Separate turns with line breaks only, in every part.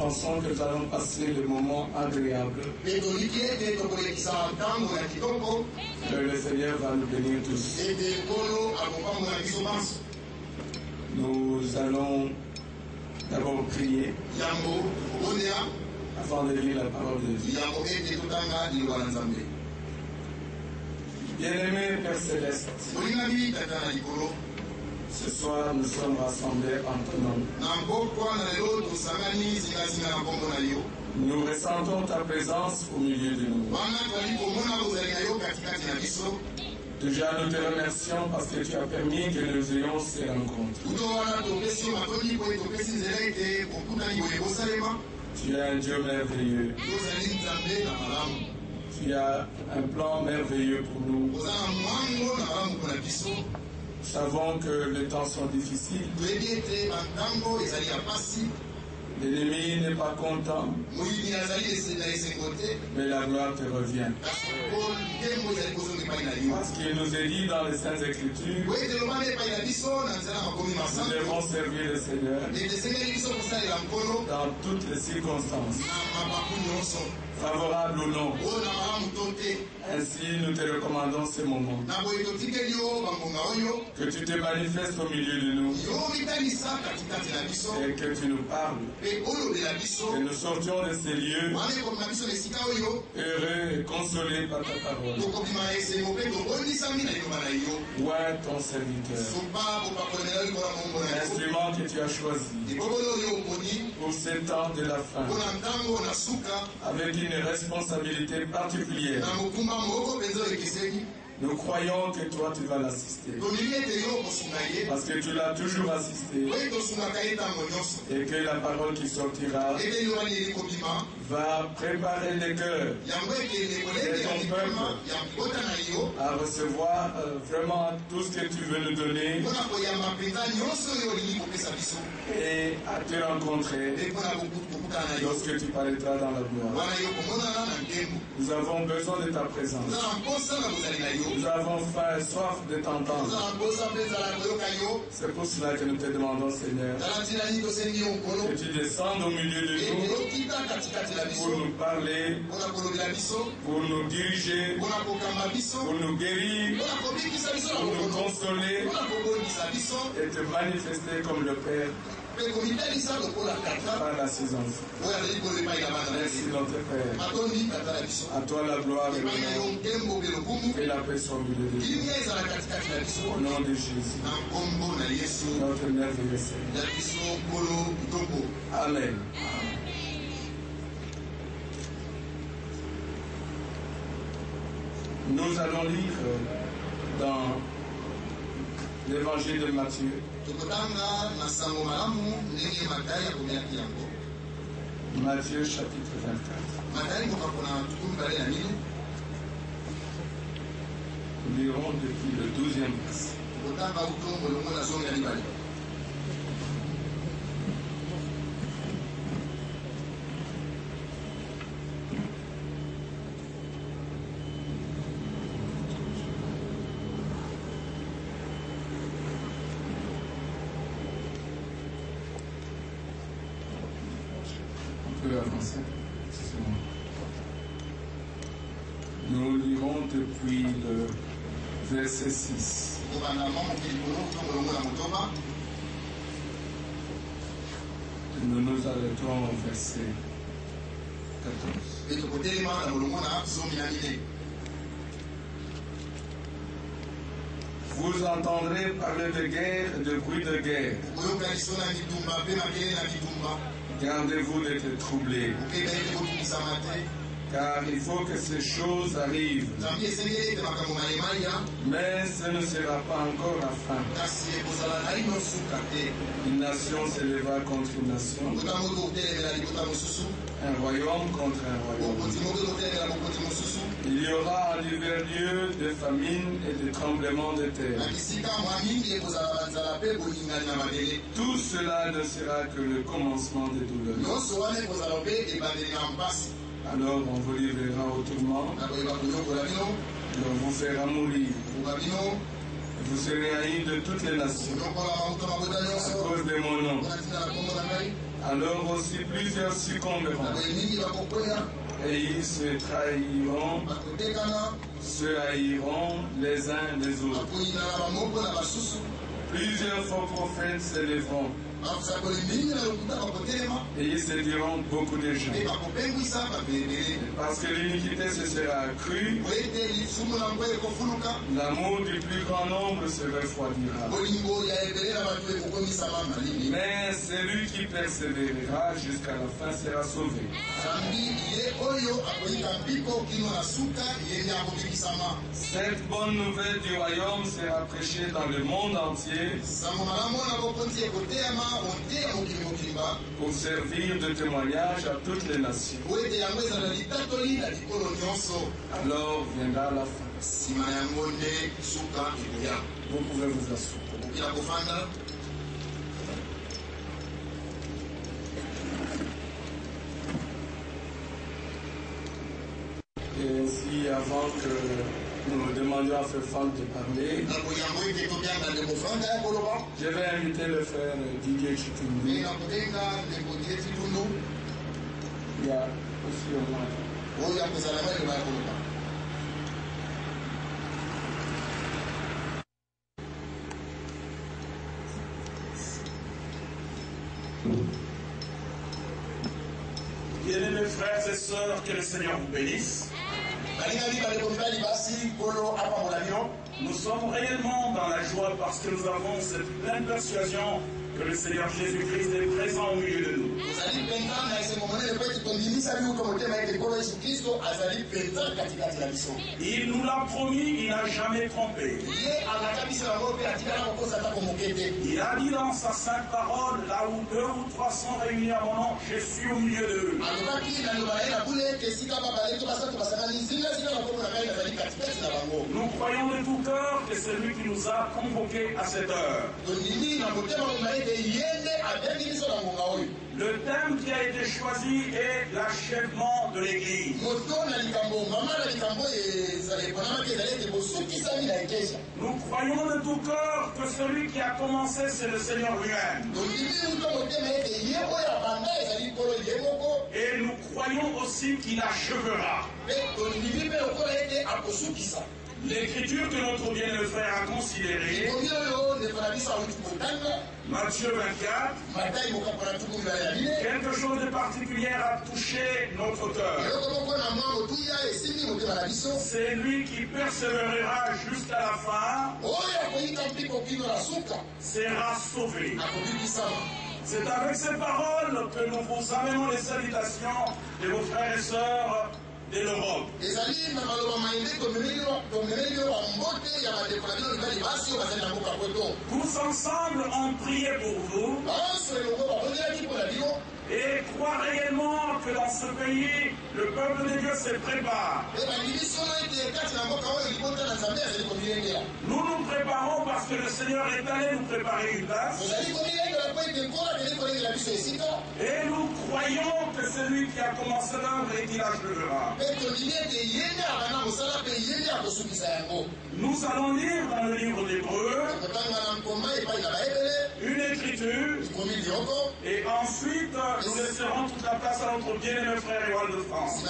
pensons que nous allons passer des moments agréables. Que le Seigneur va nous bénir tous. Nous allons d'abord prier avant de lire la parole de Dieu. Bien-aimé Père Céleste, ce soir nous sommes rassemblés en ton nom. Nous ressentons ta présence au milieu de nous. Déjà, nous te remercions parce que tu as permis que nous ayons ces rencontres. Tu es un Dieu merveilleux. Tu as un plan merveilleux pour nous. Nous savons que les temps sont difficiles. L'ennemi n'est pas content, mais la gloire te revient. Parce qu'il nous est dit dans les Saintes Écritures, nous devons servir le Seigneur dans toutes les circonstances, favorables ou non. Ainsi, nous te recommandons ces moments. Que tu te manifestes au milieu de nous et que tu nous parles. Que nous sortions de ces lieux heureux et consolés par ta parole. Où est ton serviteur, l'instrument que tu as choisi pour ces temps de la fin, avec une responsabilité particulière. Nous croyons que toi tu vas l'assister. Parce que tu l'as toujours assisté. Et que la parole qui sortira va préparer les cœurs de ton peuple à recevoir vraiment tout ce que tu veux nous donner et à te rencontrer lorsque tu paraîtras dans la gloire. Nous avons besoin de ta présence. Nous avons faim et soif de t'entendre. C'est pour cela que nous te demandons, Seigneur, que tu descendes au milieu de nous pour nous parler, pour nous diriger, pour nous guérir, pour nous consoler et te manifester comme le Père par la saison. Merci notre Père. À toi la gloire et l'honneur. Que la paix soit au milieu de nous. Au nom de Jésus. Notre merveilleux Seigneur. Amen. Nous allons lire dans l'évangile de Matthieu. Matthieu chapitre 24. Nous lirons depuis le 12e verset. Avancer. Nous lirons depuis le verset 6. Nous nous arrêtons au verset 14. Vous entendrez parler de guerre et de bruit de guerre. Gardez-vous d'être troublés, car il faut que ces choses arrivent. Mais ce ne sera pas encore la fin. Une nation s'élèvera contre une nation, un royaume contre un royaume. Il y aura en divers lieux des famines et des tremblements de terre. Tout cela ne sera que le commencement des douleurs. Alors on vous livrera au tourment, et on vous fera mourir. Vous serez haïs de toutes les nations à cause de mon nom. Alors aussi plusieurs succomberont. Et ils se trahiront, se haïront les uns les autres. Plusieurs faux prophètes s'élèveront. Et ils se diront beaucoup de gens. Parce que l'iniquité se sera accrue, l'amour du plus grand nombre se refroidira. Mais celui qui persévérera jusqu'à la fin sera sauvé. Cette bonne nouvelle du royaume sera prêchée dans le monde entier pour servir de témoignage à toutes les nations. Alors viendra la fin. Vous pouvez vous asseoir. Et ainsi, avant que nous demandions à Fefan de parler, je vais inviter le frère Didier Chitundu. Il y a aussi au moins.
Bien-aimés frères et sœurs, que le Seigneur vous bénisse. Nous sommes réellement dans la joie parce que nous avons cette pleine persuasion que le Seigneur Jésus-Christ est présent au milieu de nous. Il nous l'a promis, il n'a jamais trompé. Il a dit dans sa sainte parole, là où 2 ou 3 sont réunis à mon nom, je suis au milieu d'eux. Nous croyons de tout cœur que c'est lui qui nous a convoqués à cette heure. Le thème qui a été choisi est l'achèvement de l'Église. Nous croyons de tout cœur que celui qui a commencé, c'est le Seigneur lui-même. Et nous croyons aussi qu'il achèvera. L'écriture que notre bien-aimé frère a considérée, Matthieu 24, quelque chose de particulier a touché notre cœur. C'est lui qui persévérera jusqu'à la fin, sera sauvé. C'est avec ces paroles que nous vous amenons les salutations de vos frères et sœurs de l'Europe. Tous ensemble, on priait pour vous et croit réellement que dans ce pays, le peuple de Dieu se prépare. Nous nous préparons parce que le Seigneur est allé nous préparer une place. Et nous croyons que celui qui a commencé l'œuvre et qui l'achèvera. Nous allons lire dans le livre d'Hébreux une écriture et ensuite nous laisserons toute la place à notre bien-aimé frère Éwan de France.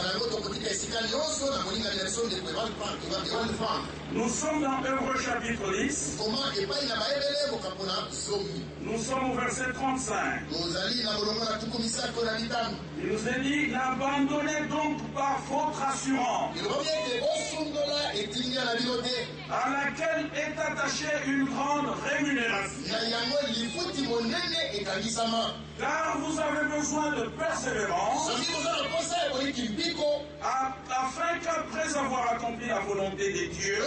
Nous sommes dans Hébreux chapitre 10. Nous sommes au verset 35. Il nous est dit, n'abandonnez donc pas votre assurance, à laquelle est attachée une grande rémunération. Car vous avez besoin de persévérance, afin qu'après avoir accompli la volonté de Dieu,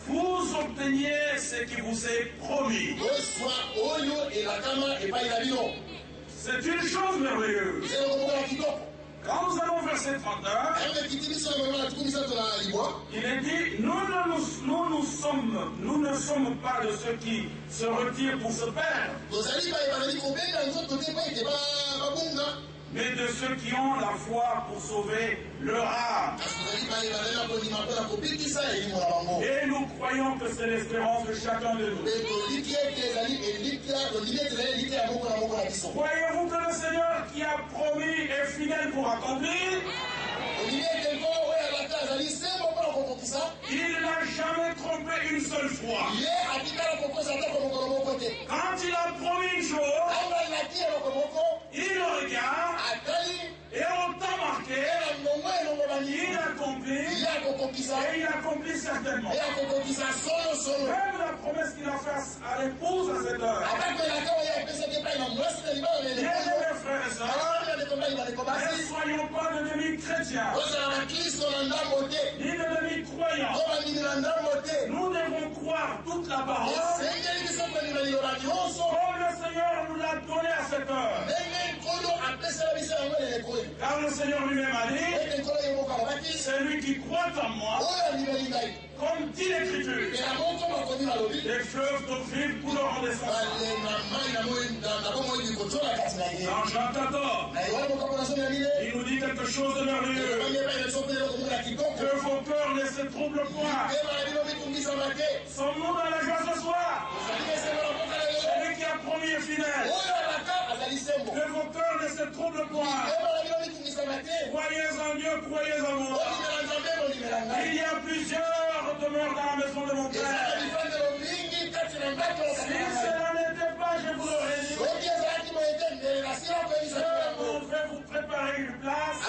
vous obteniez ce qui vous est promis. C'est une chose merveilleuse. Quand nous allons au verset 39, il est dit, nous ne sommes pas de ceux qui se retirent pour se perdre, mais de ceux qui ont la foi pour sauver leur âme. Et nous croyons que c'est l'espérance de chacun de nous. Croyez-vous que le Seigneur qui a promis est fidèle pour accomplir? Il n'a jamais trompé une seule fois. Quand il a promis une chose, il regarde et au temps marqué, il accomplit et il accomplit certainement. Même la promesse qu'il a faite à l'épouse à cette heure. Bien-aimés frères et sœurs, ne soyons pas de demi-chrétiens, ni de demi-croyants. Nous devons croire toute la parole comme le Seigneur nous l'a donné à cette heure. Car le Seigneur lui-même a dit, c'est lui qui croit en moi, comme dit l'Écriture, les fleuves d'eau vive couleront des sources. Dans Jean 14, il nous dit quelque chose de merveilleux. Que vos cœurs ne se troublent point. Sommes-nous dans la joie ce soir? Celui qui a promis est fidèle. Que vos cœurs ne se troublent point. Croyez en Dieu, croyez en moi. Il y a plusieurs demeures dans la maison de mon Père. Si cela n'était pas, je vous l'aurais dit. Je vais vous préparer une place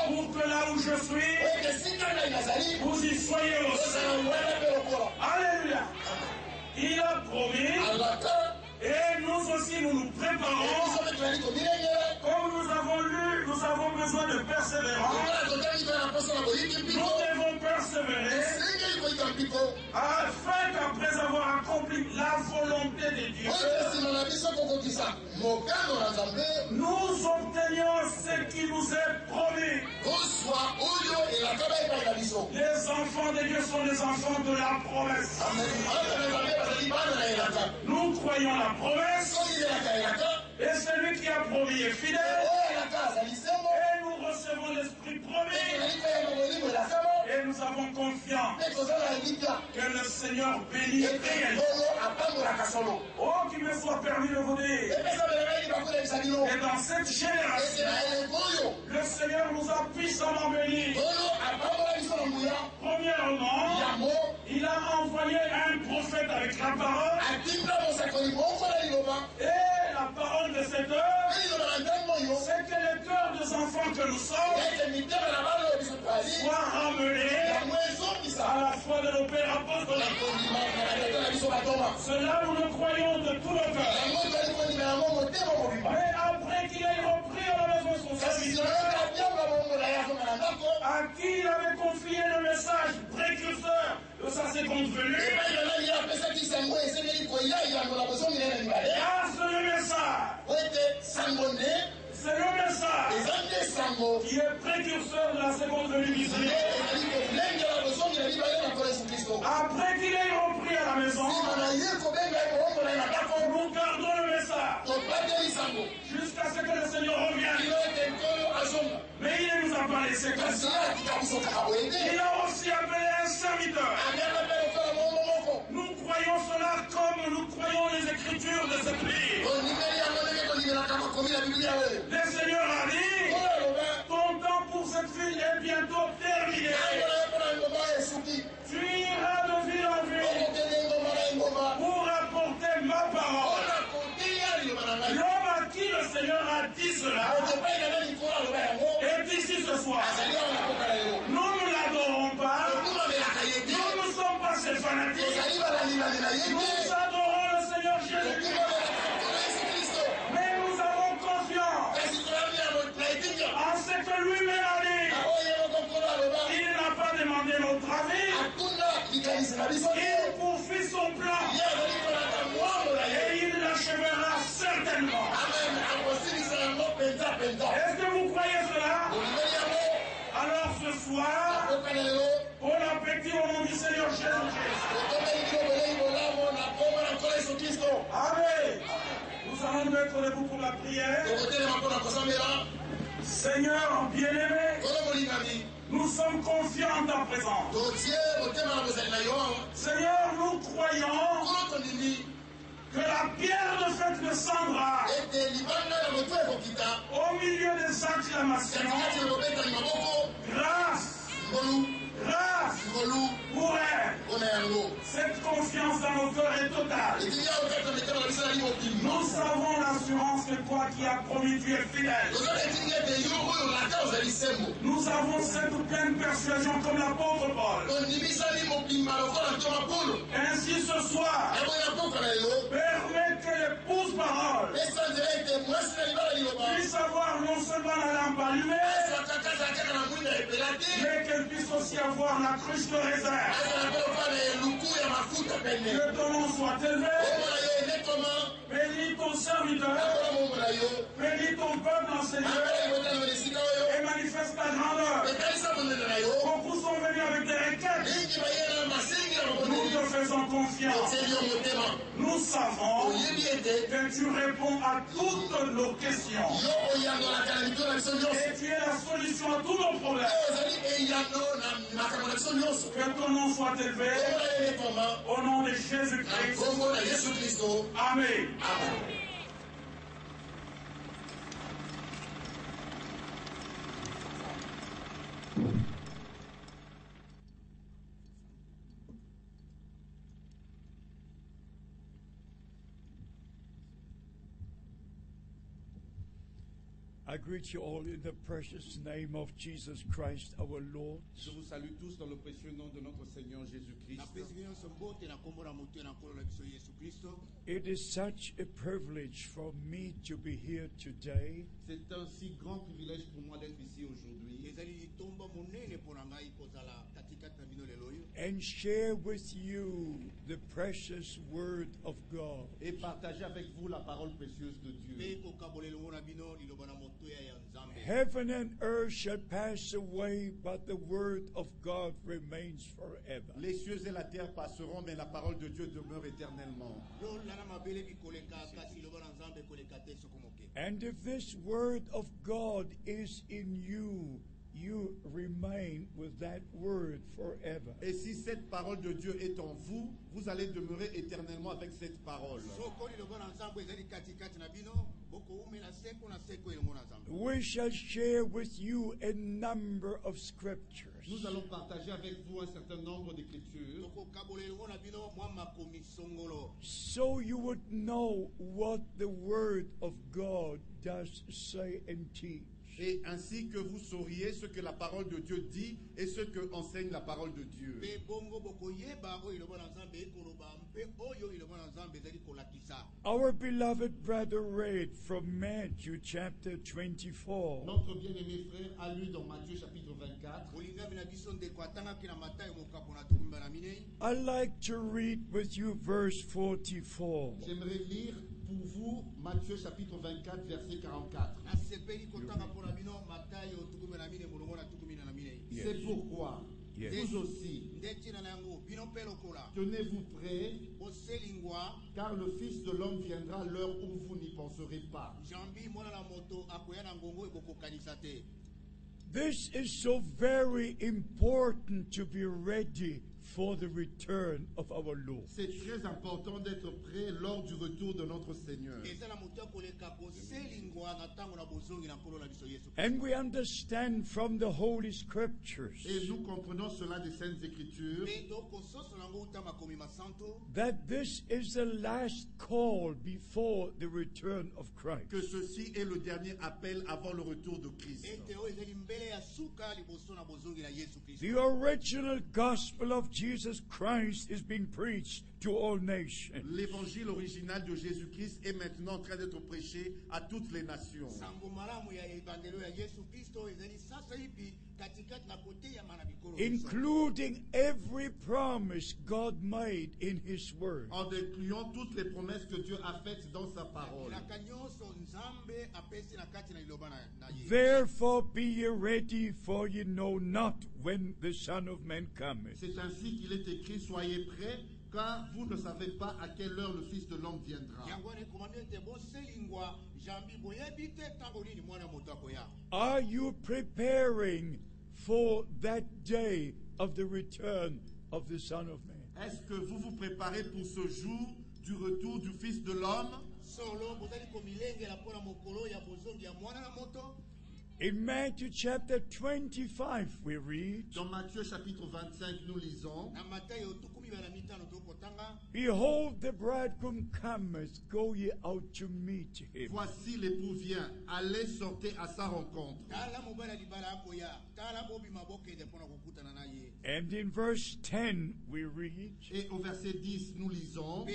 pour que là où je suis, vous y soyez aussi. Alléluia. Il a promis. Et nous aussi, nous nous préparons. Comme nous avons lu, nous avons besoin de persévérance. Nous devons persévérer afin qu'après avoir accompli la volonté de Dieu, nous obtenions ce qui nous est promis. Les enfants de Dieu sont les enfants de la promesse. Nous croyons la promesse, et celui qui a promis est fidèle, et nous recevons l'Esprit promis, et nous avons confiance que le Seigneur bénit et réalise. Oh, qu'il me soit permis de vous dire, et dans cette génération, le Seigneur nous a puissamment bénis. Premièrement, il a envoyé un prophète avec la parole, et la parole de cette heure, c'est que le cœur des enfants que nous sommes soit ramené à la foi de nos pères apostoliques. Cela, nous le croyons de tout le cœur. Mais après qu'il ait repris à la maison son serviteur, à qui il avait confié le message précurseur de sa seconde venue, car c'est le message qui est précurseur de la seconde venue du Seigneur. Après qu'il ait repris à la maison, nous gardons le message jusqu'à ce que le Seigneur revienne. Mais il ne nous a pas laissé comme ça. Il a aussi appelé un serviteur. Nous croyons cela comme nous croyons les Écritures de cette livre. Le Seigneur a dit, ton temps pour cette ville est bientôt terminé. Tu iras de ville en ville pour apporter ma parole. L'homme à qui le Seigneur a dit cela est ici ce soir. Nous ne l'adorons pas. Nous ne sommes pas ses fanatiques. Nous adorons le Seigneur Jésus. Mais nous avons confiance en ce que lui-même a dit. Il n'a pas demandé notre avis. Il poursuit son plan. Et il l'achèvera certainement. Est-ce que vous croyez cela? Alors ce soir, bon appétit au nom du Seigneur Jésus-Christ. Amen. Nous allons nous mettre debout pour la prière. Seigneur bien-aimé, nous sommes confiants en ta présence. Seigneur, nous croyons que la pierre de fête descendra au milieu des acclamations. Grâce pour elle. Cette confiance dans nos cœurs est totale. Nous avons l'assurance que toi qui as promis, tu es fidèle. Nous avons cette pleine persuasion comme l'apôtre Paul. Ainsi ce soir, permets que l'épouse parole puisse avoir non seulement la lampe allumée, mais qu'elle puisse aussi avoir la cruche de réserve. Que ton nom soit élevé. Bénis ton serviteur. Bénis ton peuple en Seigneur. Et manifeste ta grandeur. Beaucoup sont venus avec des requêtes. Nous te faisons confiance. Nous savons que tu réponds à toutes nos questions. Et tu es la solution à tous nos problèmes. Que ton nom soit élevé. Au nom de Jésus-Christ. Amen.
I greet you all in the precious name of Jesus Christ our Lord.
Je vous salue tous dans le précieux nom de notre Seigneur Jésus-Christ.
It is such a privilege for me to be here today.
C'est un si grand privilège pour moi d'être ici aujourd'hui.
And share with you the precious word of God.
Et partager avec vous la parole précieuse de Dieu.
Heaven and earth shall pass away, but the word of God remains forever.
Les cieux et la terre passeront, mais la parole de Dieu demeure éternellement.
And if this word of God is in you, you remain with that word forever.
Et si cette parole de Dieu est en vous, vous allez demeurer éternellement avec cette parole.
We shall share with you a number of scriptures.
Nous allons partager avec vous un certain nombre d'écritures.
So you would know what the word of God does say and teach.
Et ainsi que vous sauriez ce que la parole de Dieu dit et ce que enseigne la parole de Dieu.
Our beloved brother read from Matthew chapter 24.
Notre bien-aimé frère a lu dans Matthieu chapitre 24.
I'd like to read with you verse 44.
J'aimerais lire pour vous Matthieu chapitre 24 verset 44.
Yes.
C'est pourquoi vous aussi tenez-vous prêts, car le Fils de l'homme viendra à l'heure où vous n'y penserez pas.
This is so very important to be ready for the return of our Lord.
C'est très important d'être prêt lors du retour de notre Seigneur.
And we understand from the Holy Scriptures
Et nous comprenons cela des Saintes Écritures
that this is the last call before the return of Christ.
que ceci est le dernier appel avant le retour de Christ.
The original gospel of Jesus Christ is being preached to all nations.
L'évangile original de Jésus-Christ est maintenant en train d'être prêché à toutes les nations.
Including every promise God made in His Word.
En incluant toutes les promesses que Dieu a faites dans sa parole.
Therefore be ye ready, for ye know not when the Son of Man cometh.
C'est ainsi qu'il est écrit, soyez prêts, car vous ne savez pas à quelle heure le Fils de l'homme viendra.
Are you preparing for that day of the return of the Son of Man?
Est-ce que vous vous préparez pour ce jour du retour du Fils de l'homme?
In Matthew chapter 25 we read,
Dans Matthieu chapitre 25, nous lisons,
Behold, the bridegroom cometh, go ye out to meet him.
voici l'époux vient, allez sortez à sa rencontre.
And in verse 10 we read,
Et au verset 10, nous lisons,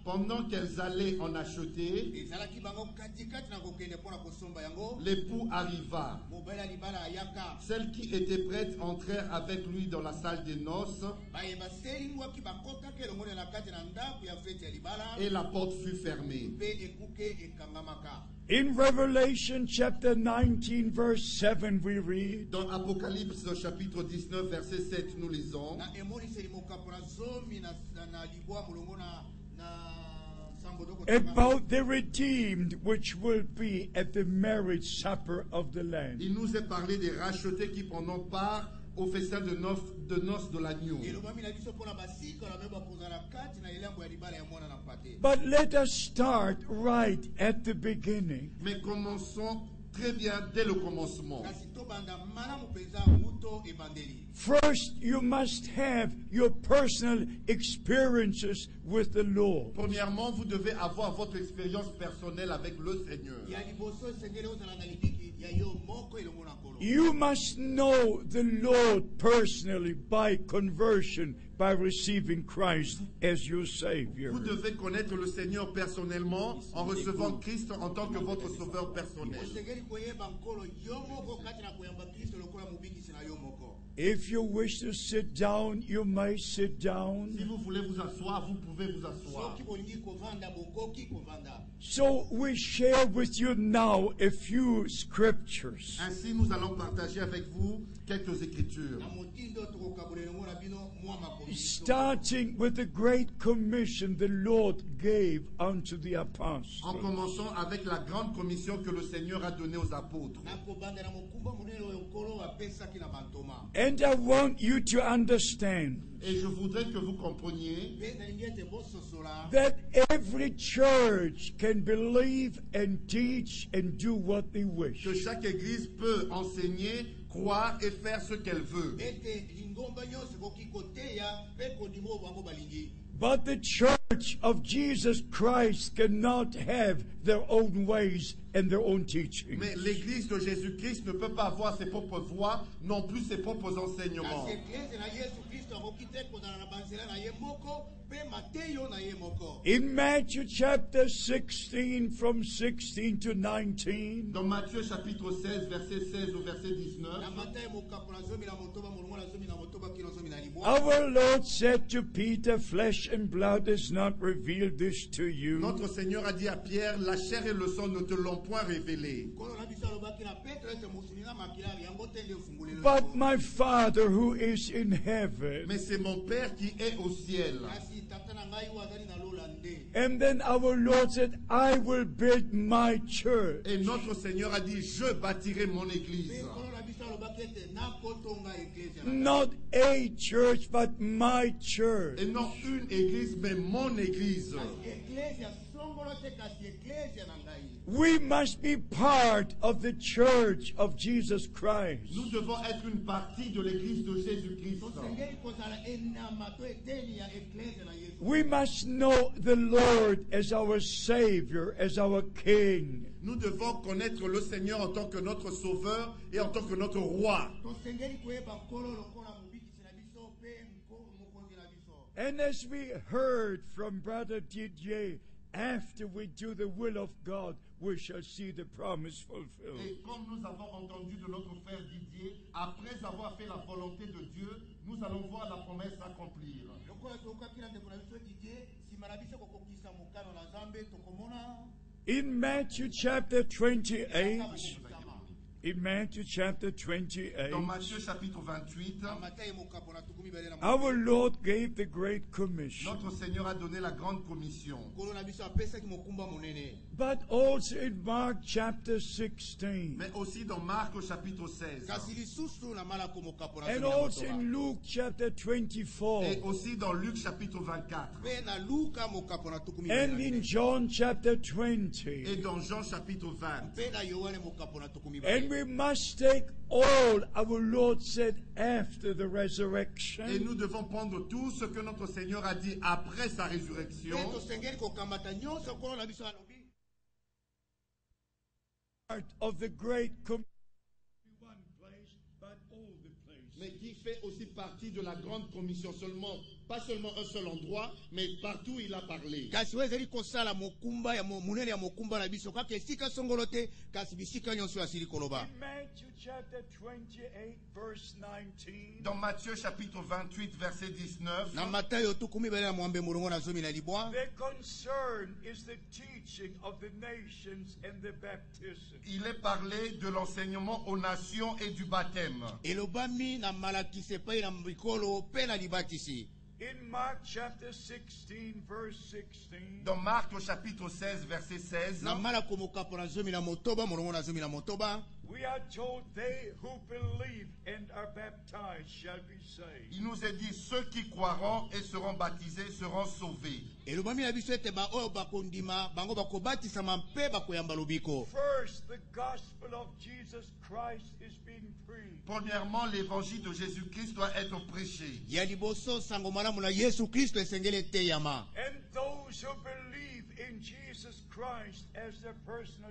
pendant qu'elles allaient en acheter, l'époux arriva. Celles qui étaient prêtes entrèrent avec lui dans la salle des noces, et la porte fut fermée.
In Revelation chapter 19 verse 7 we read,
Dans Apocalypse chapitre 19 verset 7, nous lisons,
about the redeemed which will be at the marriage supper of the Lamb.
il nous est parlé des rachetés qui prendront part au festin de noces de l'agneau.
But let us start right at the beginning.
Mais commençons très bien dès le commencement.
First, you must have your personal experiences with the Lord.
Premièrement, vous devez avoir votre expérience personnelle avec le Seigneur.
You must know the Lord personally by conversion, by receiving Christ as your Savior.
Vous devez connaître le Seigneur personnellement en recevant Christ en tant que votre sauveur personnel.
If you wish to sit down, you may sit down.
Si vous voulez vous asseoir, vous pouvez vous asseoir.
So we share with you now a few scriptures.
Ainsi, nous allons partager avec vous quelques écritures.
Starting with the great commission the Lord gave unto the
En
apostles.
commençant avec la grande commission que le Seigneur a donnée aux apôtres.
And I want you to understand
Et je voudrais que vous compreniez
that every church can believe and teach and do what they wish.
que chaque église peut enseigner, croire et faire ce qu'elle veut.
But the church of Jesus Christ cannot have their own ways and their own teaching.
Mais l'église de Jésus-Christ ne peut pas avoir ses propres voies, non plus ses propres enseignements.
In Matthew chapter 16 from 16 to 19,
Dans Matthieu chapitre 16, verset 16 au verset 19,
our Lord said to Peter, flesh and blood has not revealed this to you,
notre Seigneur a dit à Pierre, la chair et le sang ne te l'ont point révélé.
but my Father who is in heaven.
Mais c'est mon Père qui est au ciel.
And then our Lord said, I will build my church.
Et notre Seigneur a dit, je bâtirai mon église.
Not a church, but my church.
Et non une église, mais mon église.
We must be part of the church of Jesus Christ.
Nous devons être une partie de l'église de Jésus-Christ.
We must know the Lord as our Savior, as our King.
Nous devons connaître le Seigneur en tant que notre sauveur et en tant que notre roi.
And as we heard from Brother Didier, after we do the will of God, we shall see the promise fulfilled.
Et comme nous avons entendu de notre frère Didier, après avoir fait la volonté de Dieu, nous allons voir la promesse s'accomplir.
In Matthew chapter 28, In Matthew chapter 28,
Dans Matthieu chapitre 28,
our Lord gave the Great Commission.
notre Seigneur a donné la grande commission.
But also in Mark chapter 16,
Mais aussi dans Marc au chapitre 16.
and also in Luke chapter 24,
Et aussi dans Luc chapitre 24.
and in John chapter
Et
20.
dans Jean chapitre 20.
And we must take all our Lord said after the
Et
resurrection,
nous devons prendre tout ce que notre Seigneur a dit après sa résurrection.
part of the Great Commission. One place, but all the places.
Mais qui fait aussi partie de la grande commission seulement, pas seulement un seul endroit, mais partout il a parlé.
Kasi wezeli kosala mokumba ya munene ya mokumba na biso kaka esika songolo te kasi bisika nyonso asili koloba.
In Matthew chapter 28, verse 19,
Dans Matthieu chapitre 28 verset 19,
Na Matayo tukumi bele na mwambe mulongo na zomi na libwa.
the concern is the teaching of the nations and the baptism.
il est parlé de l'enseignement aux nations et du baptême.
Elobami na malakise pa na mbikolo pe na libatisi.
In Mark chapter 16, verse 16,
Dans Marc au chapitre 16 verset 16,
Na mala komokapo na zomi na motoba mulongo na zomi na motoba.
we are told they who believe and are baptized shall be saved.
il nous est dit ceux qui croiront et seront baptisés seront sauvés.
Elobami na biso ete ba oyo bakondima bango bakobatisa mpe bakoyamba lobiko.
First, the gospel of Jesus Christ is being preached.
Premièrement, l'évangile de Jésus-Christ doit être prêché.
Ya liboso sango malamu na Yesu Kristo esengeli te yama.
And those who believe in Jesus Christ as their personal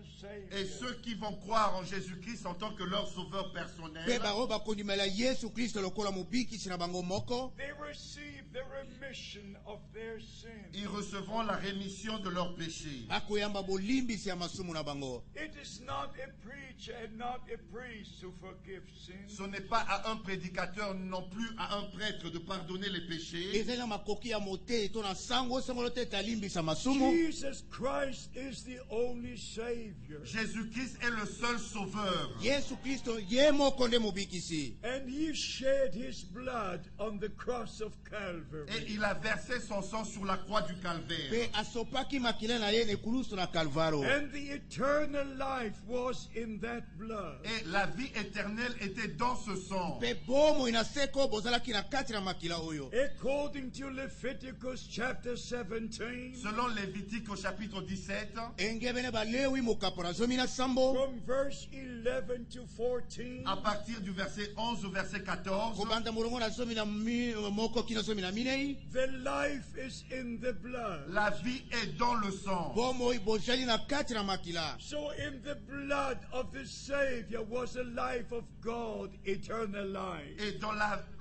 Et
Savior,
ceux qui vont croire en Jésus-Christ en tant que leur sauveur personnel,
Pe bango bakondimela Yesu Kristo lokola mobikisi na bango moko.
they receive the remission of their sins.
ils recevront la rémission de leurs péchés.
Bakoyamba bolimbisi ya masumu na bango.
It is not a preacher and not a priest who forgive sins.
Ce n'est pas à un prédicateur non plus à un prêtre de pardonner les péchés.
Ezali na makoki ya mote to na sango songolo te talimbisa masumu.
Jesus Christ is the only Savior.
Jésus-Christ est le seul sauveur.
Yesu Kristo ye moko nde mobikisi.
And He shed His blood on the cross of
Et
Calvary.
il a versé son sang sur la croix du Calvaire.
Pe asopaki makila na ye ne kulusu na Kalvaro.
And the eternal life was in that blood.
Et la vie éternelle était dans ce sang.
Pe bomo inaseko bozalaki na kati na makila oyo.
According to Leviticus chapter 17,
Selon Lévitique au chapitre 17,
Engebene balewi mokapo na zomi na sambo.
from verse 11 to 14,
à partir du verset 11 au verset 14,
Kobanda mulongo na zomi na moko kino zomi na minei.
the life is in the blood.
la vie est dans le sang.
Bomo ibojali na kati na makila.
So in the blood of the Savior was the life of God, eternal life.
Et dans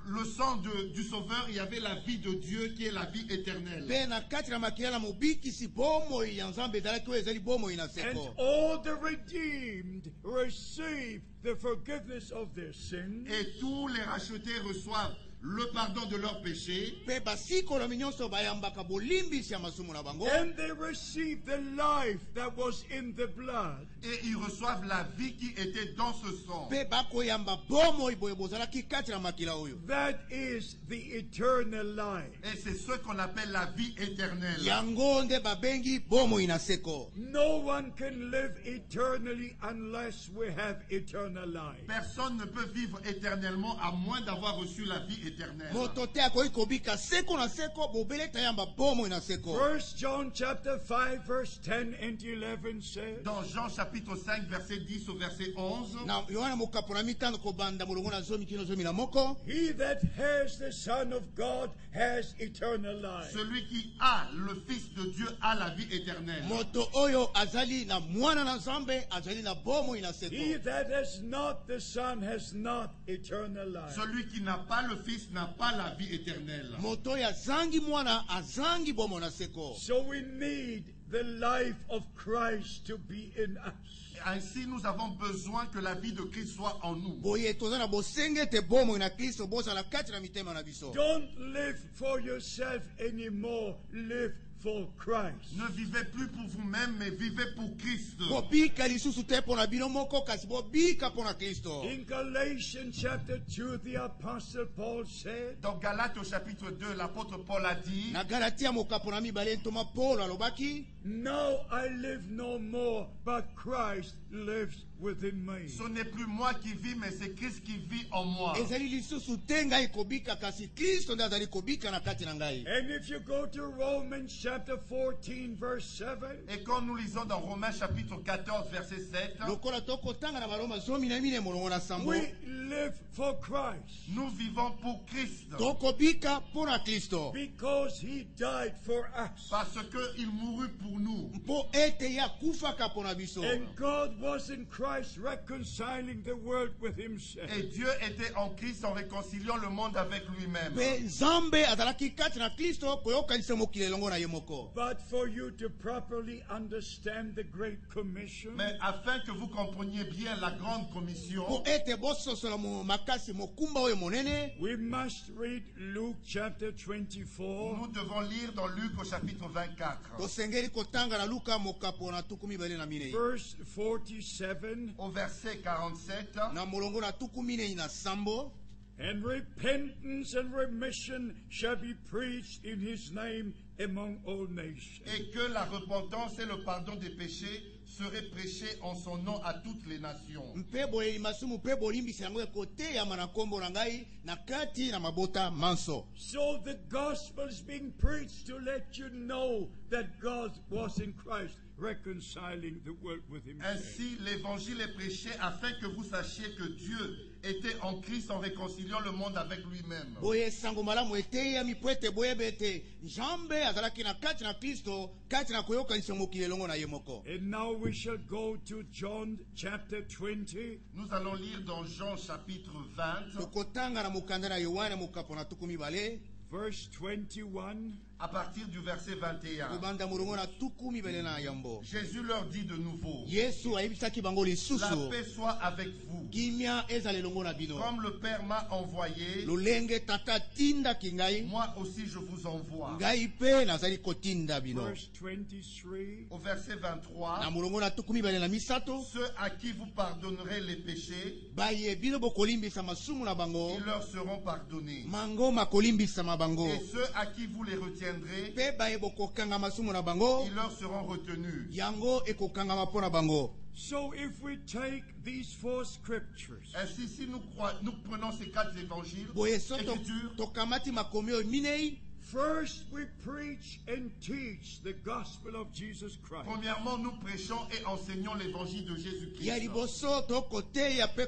le sang du Sauveur, il y avait la vie de Dieu qui est la vie éternelle.
Pe na kati na makila na mobikisi bomo ya nzambe ezalaki oyo ezali bomo
And
inaseko.
all the redeemed receive the forgiveness of their sins.
Et tous les rachetés reçoivent le pardon de leurs péchés.
Pe basikolo nyonso bayambaka bolimbisi ya masumu na bango.
And they receive the life that was in the blood.
Et ils reçoivent la vie qui était dans ce sang.
Pe bakoyamba bomo iboye bozalaki kati na makila oyo.
That is the eternal life.
Et c'est ce qu'on appelle la vie éternelle.
Yango nde babengi bomo inaseko.
No one can live eternally unless we have eternal life.
Personne ne peut vivre éternellement à moins d'avoir reçu la vie éternelle.
Moto te akoki kobika seko na seko bobele tayamba bomo inaseko.
1 John chapter 5 verse 10 and 11 says,
Dans Jean chapitre 5 verset 10 au verset 11,
Na Yohana mokapo na mitano kobanda mulongo na zomi kino zomi na moko.
He that has the Son of God has eternal life.
celui qui a le Fils de Dieu a la vie éternelle.
Moto oyo azali na mwana na nzambe azali na bomo
He
inaseko.
that has not the Son has not eternal life.
Celui qui n'a pas le Fils n'a pas la vie éternelle.
Moto oyo azangi mwana azangi bomo na seko.
So we need the life of Christ to be in us.
Ainsi, nous avons besoin que la vie de Christ soit en nous.
Boye toza na bosenge te bomo na Kristo bozala kati na mitema na biso.
Don't live for yourself anymore. Live for Christ.
Ne vivez plus pour vous-même, mais vivez pour Christ.
bobika lisusu te mpo na bino moko kasi bobika mpo na Kristo.
In Galatians chapter 2, the Apostle Paul said,
Dans Galates au chapitre 2, l'apôtre Paul a dit,
Na Galatia mokapo na mibale ntoma Paulo alobaki,
now I live no more, but Christ lives within me.
ce n'est plus moi qui vis, mais c'est Christ qui vit en moi.
ezali lisusu te ngai kobika kasi Kristo nde azali kobika na kati na ngai.
And if you go to Romans chapter 14, verse 7,
Et quand nous lisons dans Romains chapitre 14, verset 7,
lokola tokotanga na Baroma 14 molongo na sambo,
we live for Christ
nous vivons pour Christ.
tokobika mpo na Kristo
because he died for us.
Parce qu'il mourut pour nous.
mpo ete ye akufaka mpo na biso.
And God was in Christ reconciling the world with himself.
Et Dieu était en Christ en réconciliant le monde avec lui-même.
mpe nzambe azalaki kati na Kristo koyokanisa mokili elongo na ye moko.
But for you to properly understand the Great Commission,
Mais afin que vous compreniez bien la grande commission,
mpo ete bososola makasi mokumba oyo monene,
we must read Luke chapter 24,
nous devons lire dans Luc au chapitre 24,
tosengeli kotanga na Luka mokapo na tuku mibale na minei,
verse 47.
au verset 47.
na molongo na tuku minei na sambo.
And repentance and remission shall be preached in his name among all nations.
Et que la repentance et le pardon des péchés seraient prêchés en son nom à toutes les nations.
mpe boyeli masumu mpe bolimbisi yango ekoteyama na nkombo na ngai na kati na mabota manso.
So the gospel is being preached to let you know that God was in Christ reconciling the world with himself.
Ainsi, l'évangile est prêché afin que vous sachiez que Dieu était en Christ en réconciliant le monde avec lui-même.
boye sango malamu eteyami mpo ete boyeba ete nzambe azalaki na kati na Kristo kati na koyokanisa mokili elongo na ye moko.
And now we shall go to John chapter 20,
Nous allons lire dans Jean chapitre 20,
tokotanga na mokanda na Yohane mokapo na tuku mibale
verse 21.
à partir du verset 21.
kobanda molongo na tuku mibale na yambo.
Jésus leur dit de nouveau,
Yesu ayebisaki bango
la
lisusu,
paix soit avec vous.
kimia ezala elongo na bino.
Comme le Père m'a envoyé,
lolenge tata atindaki ngai,
moi aussi je vous envoie.
ngai mpe nazali kotinda bino.
Verse 23.
Au verset
Na
23,
molongo na tuku mibale na misato,
ceux à qui vous pardonnerez les péchés,
baye bino bokolimbisa masumu na bango,
ils leur seront pardonnés.
mango makolimbisama bango.
Et ceux à qui vous les retiendrez,
Mpe baye bokokanga masumu na bango,
ils leur seront retenus.
yango ekokangama mpo na bango.
So if we take these four scriptures,
Ainsi, si nous prenons ces quatre évangiles,
boye so
Écritures,
tokamati makomi oyo minei,
first we preach and teach the gospel of Jesus Christ.
premièrement, nous prêchons et enseignons l'évangile de
ya
Jésus-Christ.
liboso tokoteya mpe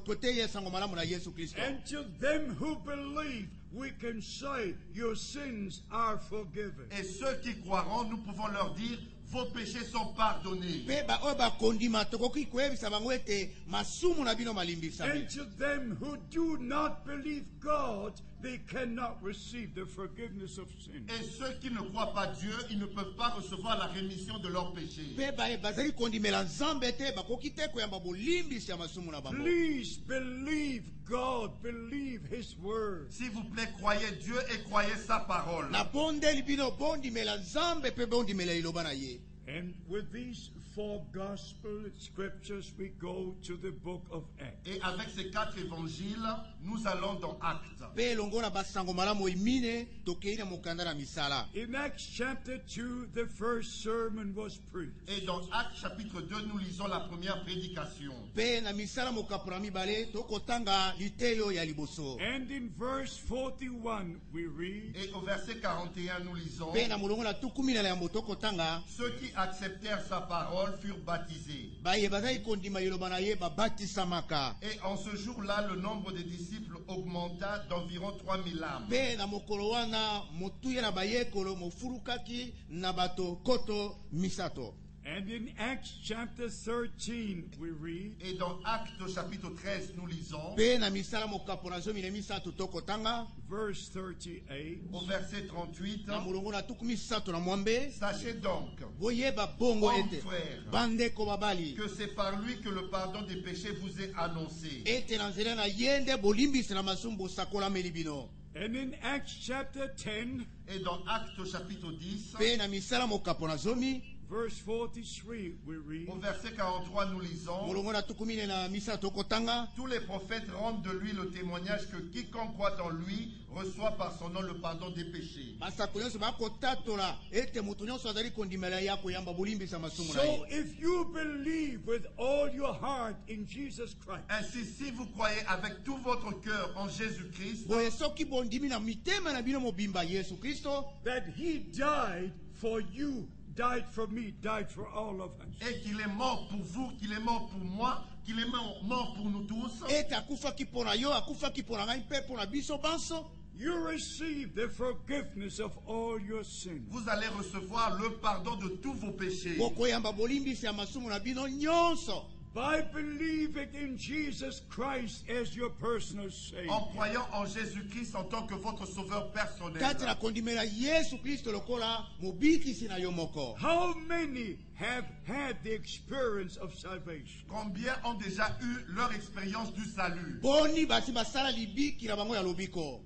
koteya sango malamu na Yesu Kristo.
And to them who believe, we can say, your sins are forgiven.
Et ceux qui croiront, nous pouvons leur dire, vos péchés sont pardonnés.
Mpe baoyo bakondima tokoki koyebisa bango ete masumu na bino
And
malimbisami.
to them who do not believe God, they cannot receive the forgiveness of sin.
Et ceux qui ne croient pas Dieu, ils ne peuvent pas recevoir la rémission de leurs péchés.
Mpe baye bazali kondimela nzambe te bakoki te koyamba bolimbisi ya masumu na bango.
Please believe God, believe His word.
S'il vous plaît, croyez Dieu et croyez sa parole.
Nabondeli bino bondimela nzambe mpe bondimela liloba na ye.
And with these four gospel scriptures, we go to the book of Acts.
Et avec ces quatre évangiles, nous allons dans Actes.
Mpe elongo na basango malamu emine tokei na mokanda na misala.
In Acts chapter 2, the first sermon was preached.
Et dans Actes chapitre 2, nous lisons la première prédication.
Mpe na misala mokapo na mibale tokotanga liteyo ya liboso.
And in verse 41, we read,
Et au verset 41, nous lisons,
Mpe na molongo na tuku minala ya yambo tokotanga,
ceux qui acceptèrent sa parole furent baptisés.
baye bazali kondima liloba na ye babatisamaka.
Et en ce jour-là, le nombre des disciples augmenta d'environ 3000 âmes.
Mpe na mokolo wana motuya na bayekolo mofulukaki na bato koto misato.
and in Acts chapter 13, we read,
Et dans Actes chapitre 13, nous lisons,
Mpe na misala mokapo na zomi na misato tokotanga,
verse 38,
au verset 38,
na molongo na tuku misato na mwambe,
sachez donc
boyeba bongo
Bon
ete
frère,
bandeko babali
que c'est par lui que le pardon des péchés vous est annoncé.
ete na nzela na ye nde bolimbisi na masumu bosakolameli bino.
And in Acts chapter 10,
Et dans Actes chapitre 10,
mpe na misala mokapo na zomi
verse 43, we read,
au verset 43, nous lisons:
molongo na tuku mine na misala tokotanga.
tous les prophètes rendent de lui le témoignage que quiconque croit en lui reçoit par son nom le pardon des péchés.
basako nyonso bakotatola ete moto nyonso azali kondimela ya koyamba bolimbisa masumu na
so
ye.
if you believe with all your heart in Jesus Christ,
Ainsi, si vous croyez avec tout votre cœur en Jésus-Christ,
boye soki bondimi na mitema na bino mobimba yesu kristo
that he died for you, died for me, died for all of us,
et qu'il est mort pour vous, qu'il est mort pour moi, qu'il est mort pour nous tous,
ete akufaki mpo na yo akufaki mpo na ngai mpe mpo na biso banso,
you receive the forgiveness of all your sins.
vous allez recevoir le pardon de tous vos péchés.
bokoyamba bolimbisa ya masumu na bino nyonso
By believing in Jesus Christ as your personal Savior.
En croyant en Jésus-Christ en tant que votre sauveur personnel.
kati na kondimela yesu kristo lokola mobikisi na yo moko.
How many have had the experience of salvation?
Combien ont déjà eu leur expérience du salut?
boni basi basala libiki na bango ya lobiko.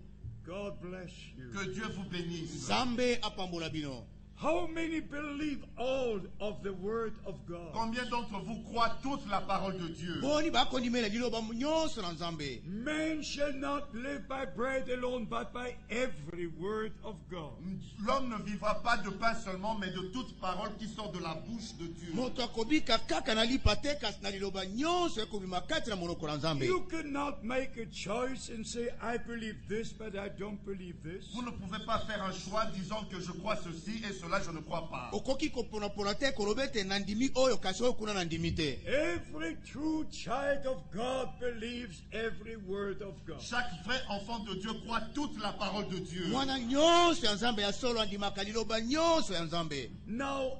God bless you.
Que Dieu vous bénisse.
Nzambe apambola bino.
How many believe all of the Word of God?
Combien d'entre vous croient toute la parole de Dieu?
boni bakondimela liloba nyonso na nzambe.
Man shall not live by bread alone, but by every word of God.
L'homme ne vivra pas de pain seulement, mais de toute parole qui sort de la bouche de Dieu.
moto akobika kaka na lipa te kasi na liloba nyonso ekobima kati na monoko na nzambe.
You cannot make a choice and say, I believe this, but I don't believe this.
Vous ne pouvez pas faire un choix disant que je crois ceci et cela je ne crois pas.
okoki koponapona te koloba ete nandimi oyo kasi oyo kuna nandimi te.
Every true child of God believes every word of God.
Chaque vrai enfant de Dieu croit toute la parole de Dieu.
mwana nyonso ya nzambe ya solo andimaka liloba nyonso ya nzambe.
Now,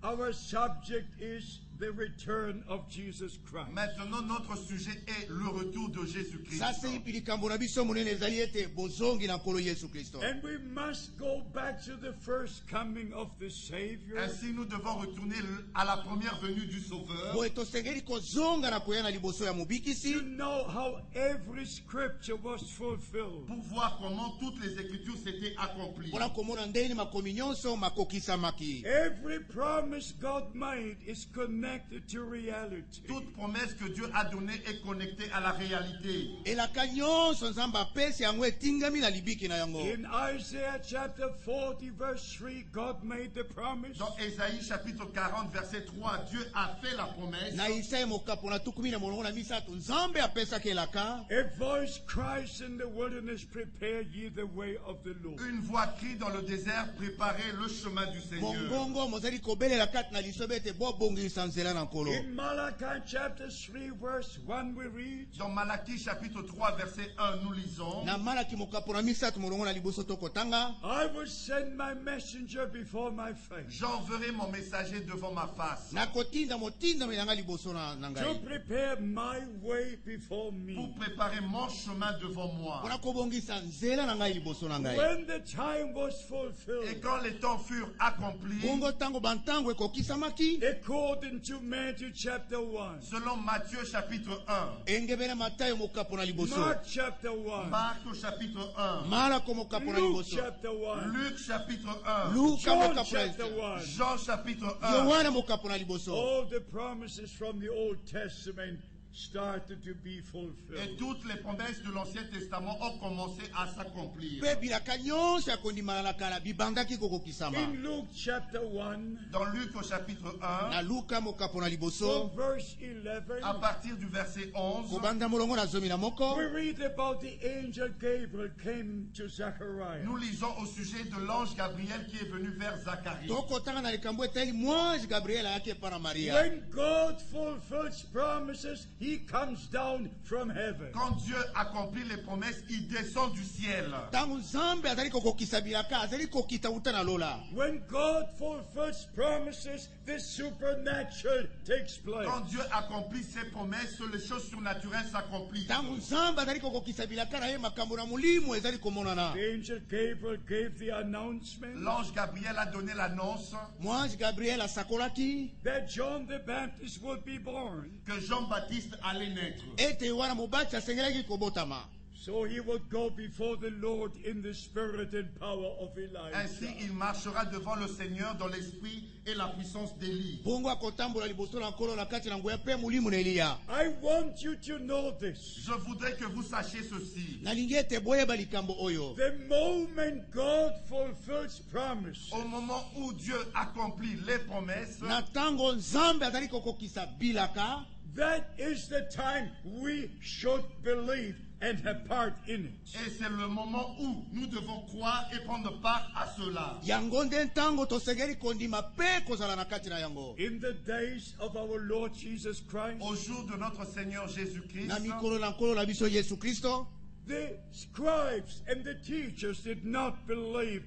our subject is the return of Jesus Christ.
Maintenant, notre sujet est le retour de Jésus-Christ.
sasa ipi likambo na biso monene ezali ete bozongi na nkolo yesu kristo.
And we must go back to the first coming of the Savior.
Ainsi, nous devons retourner à la première venue du Sauveur
boye tosengeli kozonga na koya na liboso ya
To
mobikisi
know how every scripture was fulfilled.
pour voir comment toutes les Écritures s'étaient accomplies.
mpona komona ndeni makomi nyonso makokisamaki.
Every promise God made is connected to reality.
Toute promesse que Dieu a donnée est connectée à la réalité.
elaka nyonso nzambe apesi yango etingami na libiki na yango.
In Isaiah chapter 40 verse 3, God made the promise.
Dans Ésaïe chapitre 40 verset 3, Dieu a fait la promesse.
na isaya mokapo na tukumi na molongo na misato nzambe apesaki elaka.
A voice cries in the wilderness, prepare ye the way of the Lord.
Une voix crie dans le désert, préparez le chemin du Seigneur.
mongongo mozali kobelela kati na lisobe ete bobongisa nzela na nkolo.
In Malachi chapter 3 verse 1 we read,
Dans Malachie chapitre 3 verset 1, nous lisons:
na malaki mokapo na misato molongo na liboso tokotanga.
I will send my messenger before my face
j'enverrai mon messager devant ma face
nakotinda motindami na ngai liboso na
to
ngai
prepare my way before
pour
me.
préparer mon chemin devant moi.
mpona kobongisa nzela na ngai liboso na ngai.
When the time was
Et
fulfilled,
quand les temps furent accomplis,
bongo ntango bantango ekokisamaki
according to Matthew chapter 1,
selon Matthieu chapitre 1,
engebela matayo mokapo na liboso.
Mark chapter 1,
Marc au chapitre 1,
malako mokapo na
Luke
liboso.
chapter 1,
Luc chapitre 1,
luka
John
mokapo na
chapter
liboso.
1.
Jean chapitre 1.
yohana mokapo na liboso.
All the promises from the Old Testament started to be
Et
fulfilled.
toutes les promesses de l'Ancien Testament ont commencé à s'accomplir.
mpe bilaka nyonso ya kondimala na kala bibandaki kokokisama.
In Luke chapter 1,
Dans Luc au chapitre 1,
na luka mokapo na
from
liboso
verse 11,
à partir du verset 11,
kobanda molongo na zomi na moko.
we read about the angel Gabriel came to Zechariah.
nous lisons au sujet de l'ange Gabriel qui est venu vers Zacharie.
tokotanga na likambo etali mwanji gabriel ayaki epa na maria.
When God fulfills promises, He comes down from heaven.
Quand Dieu accomplit les promesses, il descend du ciel.
ntango nzambe azali kokokisa bilaka azali kokita uta na lola.
When God fulfills promises, the supernatural takes place.
Quand Dieu accomplit ses promesses, les choses surnaturelles s'accomplissent.
ntango nzambe azali kokokisa bilaka na ye makambo na molimo ezali komonana.
The angel Gabriel gave the announcement
L'ange Gabriel a donné l'annonce
mwanji gabriel asakolaki
that John the Baptist would be born.
que Jean-Baptiste allait naître.
ete wana mobati asengelaki kobotama.
So he will go before the Lord in the spirit and power of Elijah.
Ainsi, il marchera devant le Seigneur dans l'esprit et la puissance d'Élie.
bongo akotambola liboso na nkolo na kati na nguya mpe molimo na Eliya.
I want you to know this.
Je voudrais que vous sachiez ceci.
nalingi ete boyeba likambo oyo.
The moment God fulfills promise,
Au moment où Dieu accomplit les promesses,
na ntango nzambe azali kokokisa bilaka,
that is the time we should believe and have part in it.
et c'est le moment où nous devons croire et prendre part à cela.
yango nde ntango tosengeli kondima mpe kozala na kati na yango.
In the days of our Lord Jesus Christ,
Au jour de notre Seigneur Jésus-Christ,
na mikolo na nkolo na biso Yesu Kristo,
the scribes and the teachers did not believe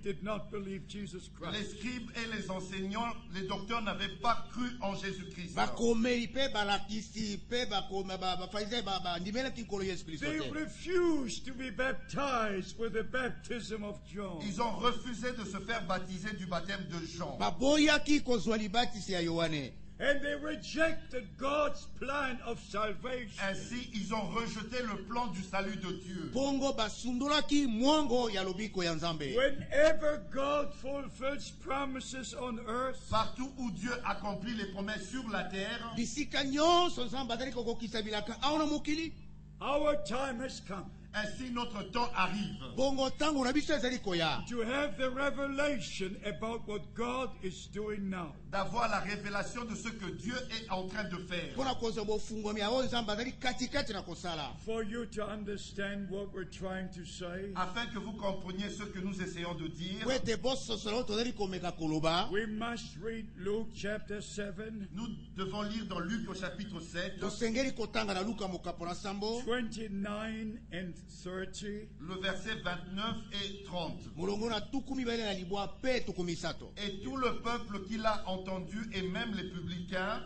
Jesus
les
Christ.
scribes et les enseignants, les docteurs n'avaient pas cru en Jésus-Christ.
bakomeli mpe balakisi mpe bafarisai bandimelaki nkolo Yesu Kristo
They
te.
refused to be baptized with the baptism of John.
Ils ont refusé de se faire baptiser du baptême de Jean.
baboyaki kozwa libatisi ya Yohane.
And they rejected God's plan of salvation.
Ainsi, ils ont rejeté le plan du salut de Dieu.
bongo basundolaki mwango ya lobiko ya nzambe.
Whenever God fulfills promises on earth,
Partout où Dieu accomplit les promesses sur la terre,
bisika nyonso nzambe azali kokokisa bilaka awa na mokili,
our time has come
ainsi notre temps arrive.
bongo ntango na biso ezali koya
to have the revelation about what God is doing now.
D'avoir la révélation de ce que Dieu est en train de faire.
mpona kozwa bofungwami ya oyo nzambe azali katikati na kosala.
For you to understand what we're trying to say,
Afin que vous compreniez ce que nous essayons de dire,
po ete bososola oyo tozali komeka koloba,
we must read Luke chapter 7,
nous devons lire dans Luc au chapitre 7,
tosengeli kotanga na luka mokapo na sambo
29 and 30.
le verset 29 et 30.
molongo na tuku mibale na libwa mpe tuku misato.
Et tout le peuple qui l'a entendu, et même les publicains,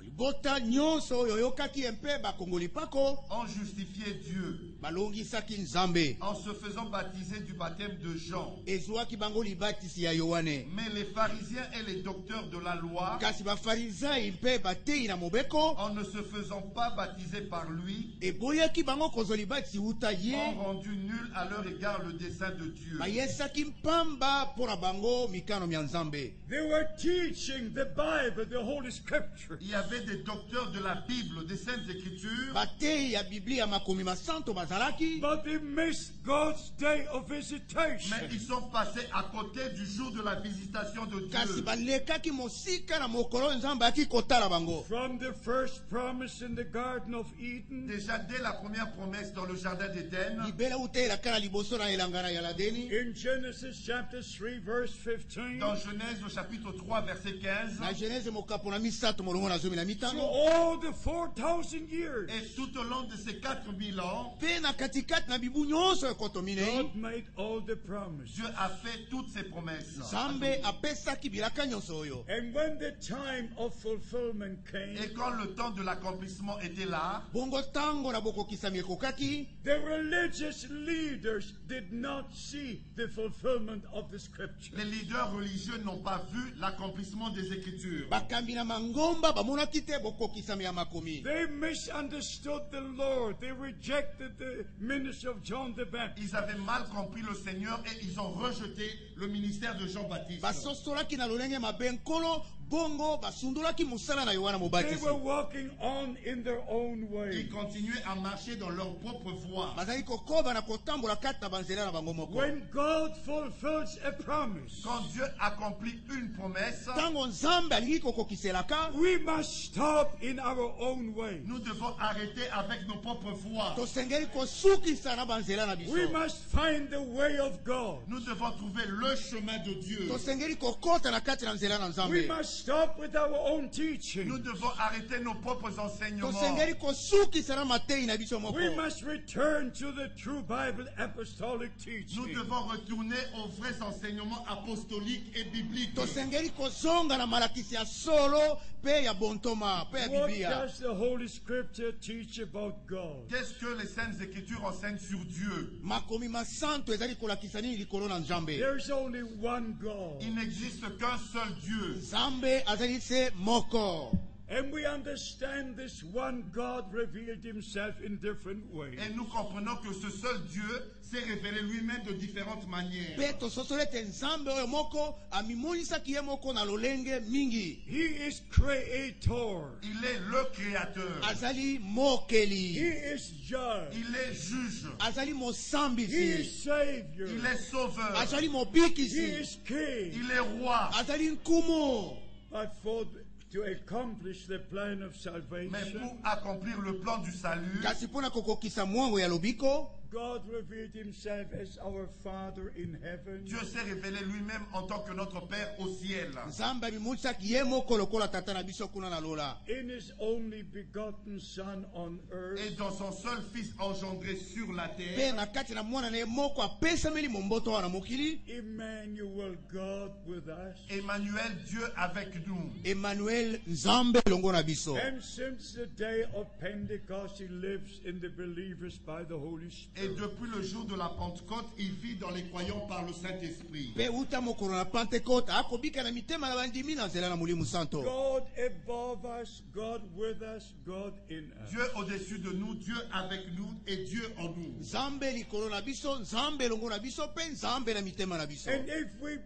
libota nyonso oyo oyokaki ye mpe bakongoli mpako
ont justifié Dieu
balongisaki nzambe,
en se faisant baptiser du baptême de Jean.
ezwaki bango libatisi ya Yohane.
Mais les pharisiens et les docteurs de la loi,
kasi bafarizai mpe bateyi na mobeko
en ne se faisant pas baptiser par lui,
eboyaki bango kozwa libatisi wuta
ont
ye,
rendu nul à leur égard le dessein de Dieu.
bayesaki mpamba mpo na bango mikano mya nzambe.
They were teaching the Bible, the Holy Scripture.
Il y avait des docteurs de la Bible, des Saintes Écritures,
bateyi ya biblia makomi masanto bazalaki,
But they missed God's day of visitation.
mais ils sont passés à côté du jour de la visitation de
kasi
Dieu.
balekaki mosika na mokolo oyo nzambe aki kotala bango.
From the first promise in the Garden of Eden,
Déjà dès la première promesse dans le jardin d'Éden,
libela utelaka na liboso na elanga na yaladeni,
in Genesis chapter 3, verse 15,
dans Genèse au chapitre 3 verset 15,
na genese mokapo na misato molongo na zomi na
so
mitano,
all the 4,000 years,
et tout au long de ces 4000 ans,
mpe na katikati na bibu nyonso ekoto minei,
God made all the promises.
Dieu a fait toutes ses promesses.
nzambe apesaki bilaka nyonso oyo.
And when the time of fulfillment came,
Et quand le temps de l'accomplissement était là,
bongo ntango na bokokisami ekokaki,
the religious leaders did not see the fulfillment of the scripture.
les leaders religieux n'ont pas vu l'accomplissement des Écritures.
bakambi na mangomba bamonaki te bokokisami ya makomi.
They misunderstood the Lord. They rejected the ministry of John the Baptist.
Ils avaient mal compris le Seigneur et ils ont rejeté le ministère de Jean-Baptiste.
basosolaki na lolenge mabe nkolo, bongo basundolaki mosala na Yohana
They
Mobatizi.
were walking on in their own way.
Ils continuaient à marcher dans leur propre voie.
bazali kokoba na kotambola kati na banzela na bango moko.
When God fulfills a promise,
Quand Dieu accomplit une promesse,
ntango nzambe alingi kokokiselaka,
we must stop in our own way.
nous devons arrêter avec nos propres voies.
tosengeli kosukisa na banzela na biso.
We must find the way of God.
Nous devons trouver le chemin de Dieu.
tosengeli kokota na kati na nzela na
We
nzambe.
must stop with our own
Nous
teaching.
devons arrêter nos propres enseignements.
tosengeli kosukisa na mateyi na biso moko.
We must return to the true Bible apostolic
Nous
teaching.
devons retourner aux vrais enseignements apostoliques et bibliques.
tosengeli kozonga na malakisi ya solo mpe ya bontoma mpe ya
What
biblia.
does the Holy Scripture teach about God?
Qu'est-ce que les Saintes Écritures enseignent sur Dieu?
makomi masanto ezali kolakisa nini likolo na nzambe.
There's only one God.
Il n'existe qu'un seul Dieu.
nzambe azali se moko.
And we understand this one God revealed himself in different ways.
Et nous comprenons que ce seul Dieu s'est révélé lui-même de différentes manières.
Pe tososolete nzambe oyo moko amimonisaki ye moko na lolenge mingi.
He is creator.
Il est le créateur.
Azali
He
mokeli.
is judge.
Il est juge.
Azali
He
mosambisi.
is savior.
Il est sauveur.
Azali
He
mobikisi.
is king.
Il est roi.
Azali nkumu.
But to accomplish the plan of
Mais
salvation,
pour accomplir le plan du salut,
Kasi mpona kokokisa mwango ya lobiko,
God revealed himself as our Father in heaven.
Dieu s'est révélé lui-même en tant que notre Père au ciel.
nzambe amimonisaki ye moko lokola tata na biso kuna na lola.
In his only begotten Son on earth,
Et dans son seul Fils engendré sur la
Pe
terre,
na kati na mwana na ye moko apesameli momboto wana mokili.
Emmanuel, God with us.
Emmanuel, Dieu avec nous.
Emmanuel nzambe longo na biso.
And since the day of Pentecost, he lives in the believers by the Holy
Et
Spirit.
depuis le jour de la Pentecôte, il vit dans les croyants par le Saint-Esprit.
Pe uta mokolo na Pentecote akobika na mitema na bandimi na nzela na Molimo Santo.
God above us, God with us, God in us.
Dieu au-dessus de nous, Dieu avec nous et Dieu en nous.
Nzambe likolo na biso, nzambe longo na biso, pe nzambe na mitema na biso.
And if we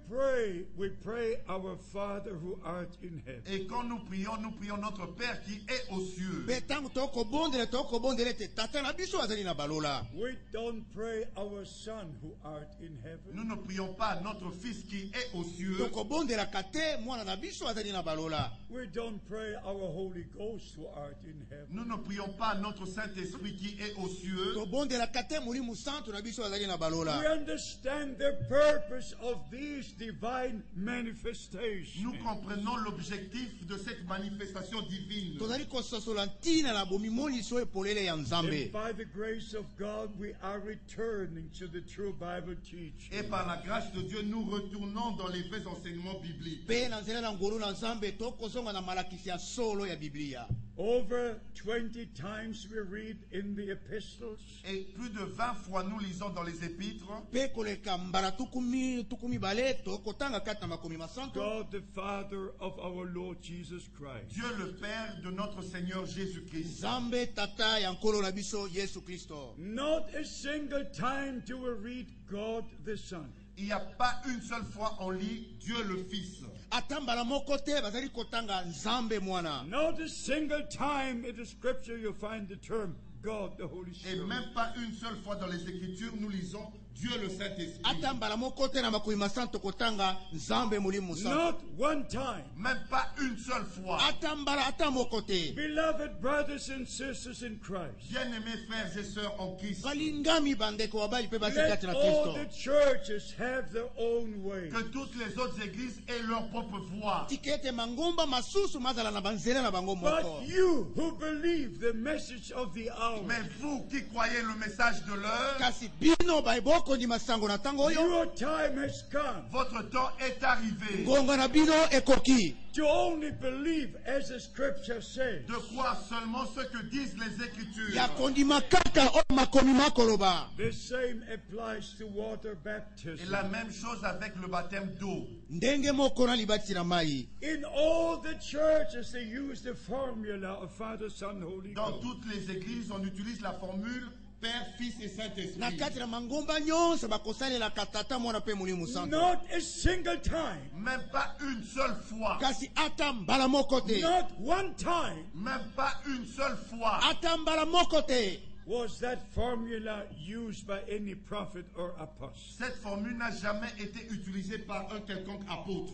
pray our Father who art in heaven.
Et quand nous prions notre Père qui est aux cieux.
Pe tango tokobondela te tata na biso azali na balola.
We don't pray our Son who art in heaven.
Nous ne prions pas notre Fils qui est aux cieux.
Tokobondela kate mwana na biso azali na balola.
We don't pray our Holy Ghost who art in heaven.
Nous ne prions pas notre Saint-Esprit qui est aux cieux.
Tobondela kate Molimo Santo na biso azali na balola.
We understand the purpose of these divine manifestations.
Nous comprenons l'objectif de cette manifestation divine.
Tozali kososola ntina na bomimoniso epolele ya
And
nzambe.
by the grace of God, we are returning to the true Bible teaching.
Et par la grâce de Dieu, nous retournons dans les vrais enseignements bibliques.
Pe na nzela na ngolu na nzambe tokozonga na malakisi ya solo ya Biblia.
Over 20 times we read in the epistles.
Et plus de 20 fois nous lisons dans les épîtres.
Pe koleka mbala tukumi bale tokotanga kati na makomi masanto.
God the Father of our Lord Jesus Christ.
Dieu le Père de notre Seigneur Jésus-Christ.
Nzambe tata ya nkolo na biso Yesu Kristo.
Not a single time do we read God the Son.
Il n'y a pas une seule fois on lit Dieu le Fils.
Ata mbala moko te bazali kotanga nzambe mwana.
Not a single time in the scripture you find the term God the Holy
Et
Spirit.
même pas une seule fois dans les Écritures nous lisons Dieu le Saint-Esprit.
Ata mbala moko te na makomi masanto kotanga nzambe Molimo Santo.
Not one time.
Même pas une seule fois.
Ata mbala ata moko te.
Beloved brothers and sisters in Christ,
Bien-aimés frères et sœurs en Christ,
Balingami bandeko wabali pe basi
let
kati na
all the
Kristo.
churches have their own way.
que toutes les autres églises aient leur propre voix.
Tikete mangomba masusu mazala na banzela na bango moko.
But you who believe the message of the hour,
Mais vous qui croyez le message de l'heure,
Kasi bino baiboko ndi masango na tango oyo.
your time has come
votre temps est arrivé
Ngonga na bino ekoki.
to only believe as the scripture says.
de croire seulement ce que disent les Écritures.
Ya kondima kaka o makomi makoloba.
The same applies to water
Et
baptism.
la même chose avec le baptême d'eau.
Ndenge moko na libati na mai.
In all the churches, they use the formula of Father, Son, Holy
Dans
Ghost.
toutes les églises, on utilise la formule Père, Fils et
Na
Saint-Esprit.
kati na mangomba nyonso bakosalela katata mwana pe Molimo Santo.
Not a single time,
Même pas une seule fois.
Kasi ata mbala moko te.
not one time
Même pas une seule fois.
Ata mbala moko te.
was that formula used by any prophet or apostle.
Cette formule n'a jamais été utilisée par un quelconque apôtre.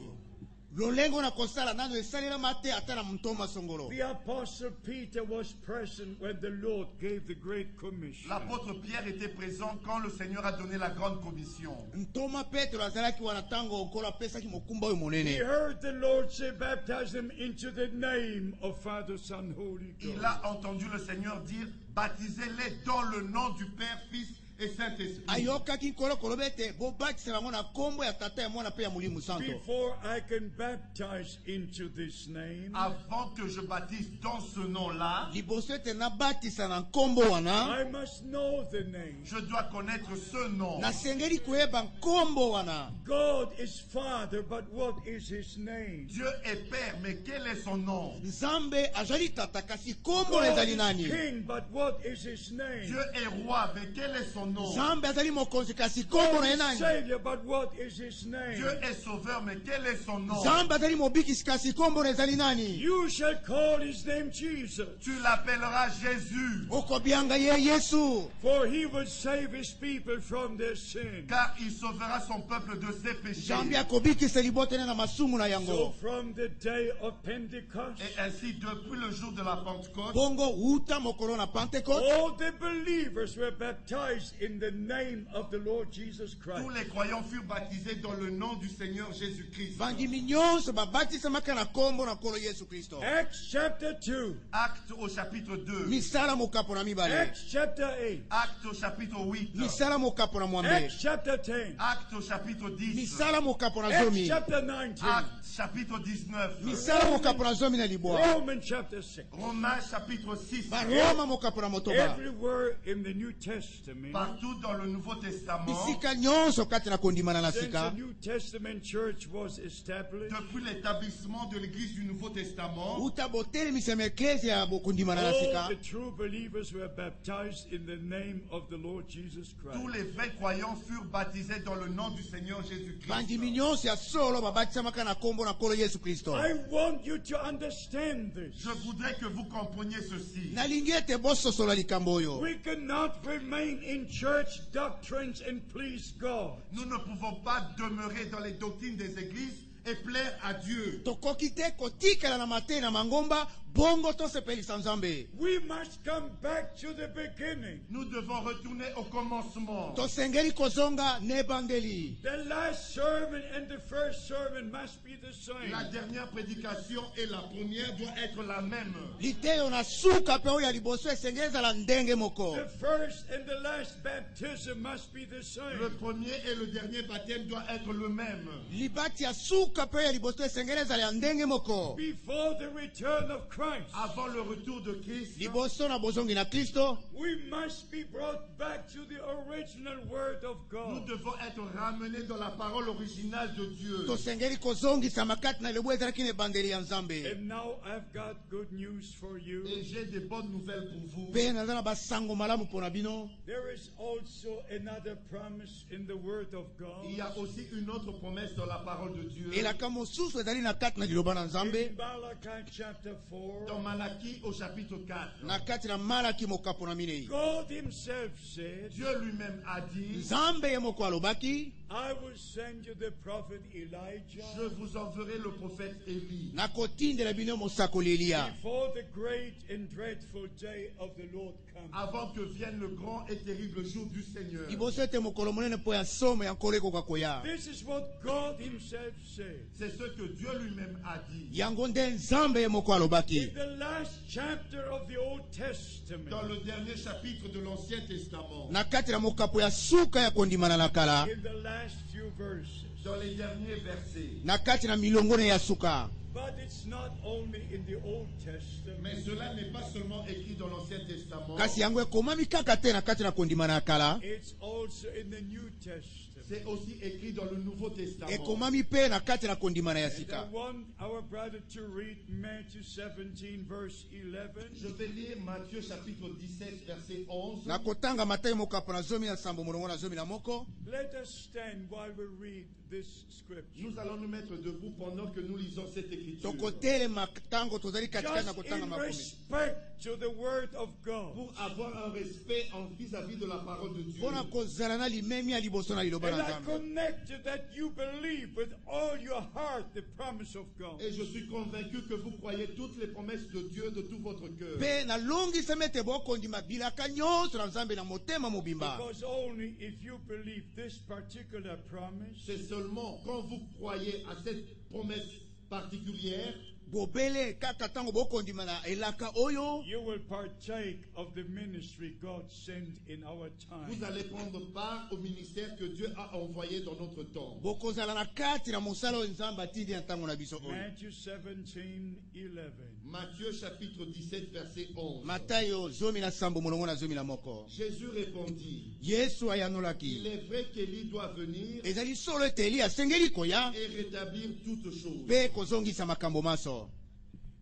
Lolengo na kosala nano esalela mate ata na mtoma songolo.
The apostle Peter was present when the Lord gave the Great Commission.
L'apôtre Pierre était présent quand le Seigneur a donné la grande commission.
Ntoma Petro azalaki wana tango okola pesaki mokumba oyo
He
monene.
heard the Lord say, baptize them into the name of Father, Son, Holy
Il
Ghost.
a entendu le Seigneur dire, baptisez-les dans le nom du Père, Fils et Saint-Esprit.
ayokaki nkolo koloba ete bobatisa bango na nkombo ya tata ya mwana mpe ya molimo santo.
Before I can baptize into this name,
Avant que je baptise dans ce nom-là,
liboso ete nabatisa na nkombo wana,
I must know the name.
je dois connaître ce nom.
nasengeli koyeba nkombo wana.
God is Father, but what is His name?
Dieu est Père, mais quel est son nom?
Nzambe azali tata kasi nkombo
God
ezali
is
nani?
King, but what is His name?
Dieu est roi, mais quel est son nom?
Nzambe azali mokonzi kasi nkombo
God
na ye
is
nani?
Savior, but what is His name?
Dieu est sauveur, mais quel est son nom?
Nzambe azali mobikisi kasi nkombo na ezali nani?
You shall call His name Jesus,
Tu l'appelleras Jésus,
okobianga ye Yesu,
for He will save His people from their sin.
car il sauvera son peuple de ses péchés.
Nzambe akobikisa libotene na masumu na
So
yango.
from the day of Pentecost,
Et ainsi, depuis le jour de la Pentecôte,
Bongo uta mokolo na Pentecote,
all the believers were baptized in the name of the Lord Jesus
tous
Christ.
les croyants furent baptisés dans le nom du Seigneur Jésus-Christ.
bandimi nyonso babatisamaka na nkombo na nkolo Yesu Kristo.
Acts chapter 2,
Acte au chapitre 2,
Misala mokapo na mibale,
Acts chapter 8,
Acte au chapitre 8,
misala mokapo na mwambe,
Acts chapter 10,
Acte au chapitre 10,
misala mokapo na
Acts
zomi,
chapter 19,
Acte chapitre 19,
misala mokapo na zomi na libwa,
Romans chapter 6.
Romains chapitre 6.
baroma mokapo na motoba.
Everywhere in the New Testament,
Partout dans le Nouveau Testament,
Bisika nyonso kati na kondimana na
since the
sika,
New Testament church was established,
depuis l'établissement de l'Église du Nouveau Testament,
uta botelemisema eklezia ya bokondimana na
all
sika,
the true believers were baptized in the name of the Lord Jesus
tous
Christ.
les vrais croyants furent baptisés dans le nom du Seigneur Jésus-Christ.
bandimi nyonso ya solo babatisamaka na nkombo na nkolo Yesu Kristo.
I want you to understand this.
Je voudrais que vous compreniez ceci.
nalingi ete bososola likambo oyo.
We cannot remain in church doctrines and please God.
Nous ne pouvons pas demeurer dans les doctrines des églises et plaire à Dieu.
tokoki te kotikala na mateyi na mangomba bongo tosepelisa Nzambe.
We must come back to the beginning.
Nous devons retourner au commencement.
tosengeli kozonga na ebandeli.
The last sermon and the first sermon must be the same.
La dernière prédication et la première doivent être la même.
liteyo na suka mpe oyo ya liboso esengeli ezala ndenge moko.
The first and the last baptism must be the
Le
same.
premier et le dernier baptême doivent être le même.
libati ya suka mpe oyo ya liboso esengeli ezala ya ndenge moko.
Before the return of Christ,
Avant le retour de Christ,
liboso na bozongi na Kristo,
we must be brought back to the original word of
nous
God.
devons être ramenés dans la parole originale de Dieu.
tosengeli kozongisa kati na libo ezalaki na ebandeli ya Nzambe.
And now I've got good news for you.
Et j'ai de bonnes nouvelles pour vous.
mpe naza na basango malamu mpo na bino.
There is also another promise in the word of God.
Il y a aussi une autre promesse dans la parole de Dieu.
elaka mosusu ezali na kati na liloba na Nzambe,
In Malachi chapter 4,
Dans Malachie au chapitre 4,
na kati na Malaki mokapo na minei.
God himself said,
Dieu lui-même a dit,
Nzambe ye moko alobaki,
I will send you the prophet Elijah
je vous enverrai le prophète Élie
nakotindela bino mosakoli Eliya
before the great and dreadful day of the Lord comes.
avant que vienne le grand et terrible jour du Seigneur.
liboso ete mokolo monene mpo ya somo ya nkolo ekoka koya.
This is what God himself said.
C'est ce que Dieu lui-même a dit.
yango nde Nzambe ye moko alobaki.
In the last chapter of the Old Testament,
Dans le dernier chapitre de l'Ancien Testament,
na kati na mokapo ya suka ya kondimana na kala,
in the last few verses.
dans les derniers versets.
na kati na milongone ya suka.
But it's not only in the Old Testament.
Mais cela n'est pas seulement écrit dans l'Ancien Testament,
kasi yango ekomami kaka te na kati na kondimana ya kala,
It's also in the New Testament.
c'est aussi écrit dans le Nouveau Testament.
ekomami mpe na kati na kondimana ya
And I
sika.
want our brother to read Matthew 17, verse 11.
Je vais lire Matthieu chapitre 17, verset 11.
nakotanga Matayi mokapo na zomi na sambo molongo na zomi na moko.
Let us stand while we read this scripture.
Nous allons nous mettre debout pendant que nous lisons cette écriture.
tokotelema ntango tozali katikati na
Just
kotanga
in
makomi,
respect to the word of God.
Pour avoir un respect vis-à-vis de la parole de Dieu.
mpona kozala na limemi ya liboso na liloba
And
na
I
Nzambe.
connected that you believe with all your heart the promise of God.
Et je suis convaincu que vous croyez toutes les promesses de Dieu de tout votre cœur.
mpe nalongisama ete bokondima bilaka nyonso na Nzambe na motema mobimba.
Because only if you believe this particular promise,
C'est seulement quand vous croyez à cette promesse particulière,
bobele kaka tango bokondima na elaka oyo.
You will partake of the ministry God sent in our time.
Vous allez prendre part au ministère que Dieu a envoyé dans notre temps.
Bokozala na kati na mosala oyo Nzambe atindi na ntango na biso oyo.
Matthew 17:11.
Matthieu chapitre 17 verset 11.
Matayo zomi na sambo molongo na zomi na moko.
Jésus répondit,
Yesu
il
ayanolaki.
est vrai qu'Élie doit venir
Ezali solo ete Eli asengeli koya
et rétablir toutes choses.
mpe kozongisa makambo maso.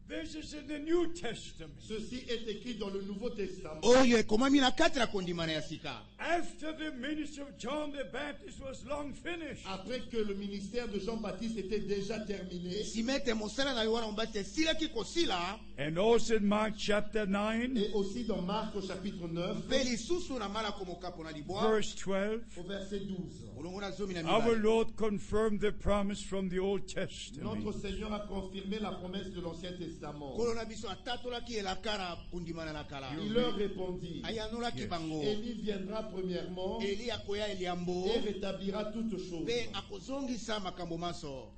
This is in the New Testament.
Ceci est écrit dans le Nouveau Testament.
Oyo ekomami na kati na kondimana ya sika.
After the ministry of John the Baptist was long finished,
Après que le ministère de Jean-Baptiste était déjà terminé,
Simete mosala na Yohana Mbatizi esilaki kosila
and also in Mark chapter 9,
et aussi dans Marc au chapitre 9,
mpe lisusu na malako mokapo na libwa
verse 12,
au verset 12.
molongo na zomi na
our
mibale.
Lord confirmed the promise from the Old
Notre
Testament.
Seigneur a confirmé la promesse de l'Ancien Testament.
Kolo na biso atatolaki elaka na kondimana na kala.
Il leur répondit,
Ayanolaki bango.
Élie viendra premièrement
Eli akoya eliambo
et rétablira toutes choses.
mpe akozongisa makambo maso.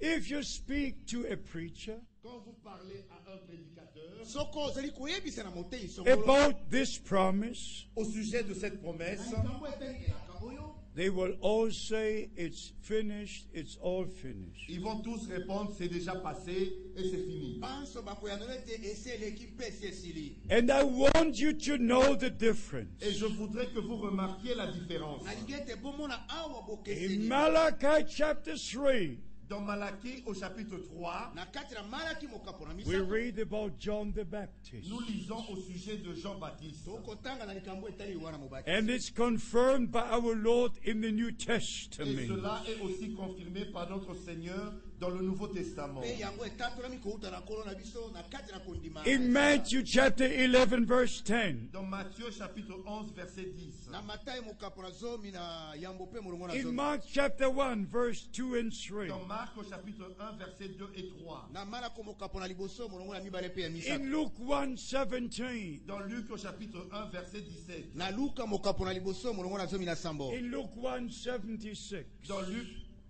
If you speak to a preacher
Quand vous parlez à un prédicateur
Soko ozali koyebisa na motei songolo.
about this promise,
au sujet de cette promesse,
Likambo etali elaka oyo.
they will all say, it's finished, it's all finished.
ils vont tous répondre c'est déjà passé et c'est fini.
Banso bakoyanola ete esi eleki mpe esi esili.
And I want you to know the difference.
Et je voudrais que vous remarquiez la différence.
Nalingi ete bomona awa
In
bokeseni.
Malachi chapter 3,
Dans Malachie au chapitre 3,
Na kati na malaki mokapo na
we
misato.
read about John the Baptist.
nous lisons au sujet de Jean-Baptiste.
Tokotanga na likambo etali wana mobati.
And it's confirmed by our Lord in the New
Et
Testament.
cela est aussi confirmé par notre Seigneur dans le Nouveau Testament.
Mpe yango etatolami kouta na kolo na biso na kati na kondima.
In Matthew chapter 11, verse 10.
Dans Matthieu chapitre 11 verset 10.
Na Matayo mokapo na zomi na yambo pe molongo na
In
zomi.
Mark chapter 1, verse 2 and 3.
Dans Marc au chapitre 1 verset 2 et 3.
Na malako mokapo na liboso molongo na mibale pe ya misato.
In Luke 1, 17.
Dans Luc au chapitre 1 verset 17.
Na Luka mokapo na liboso molongo na zomi na sambo.
In Luke 1, 76.
Dans Luc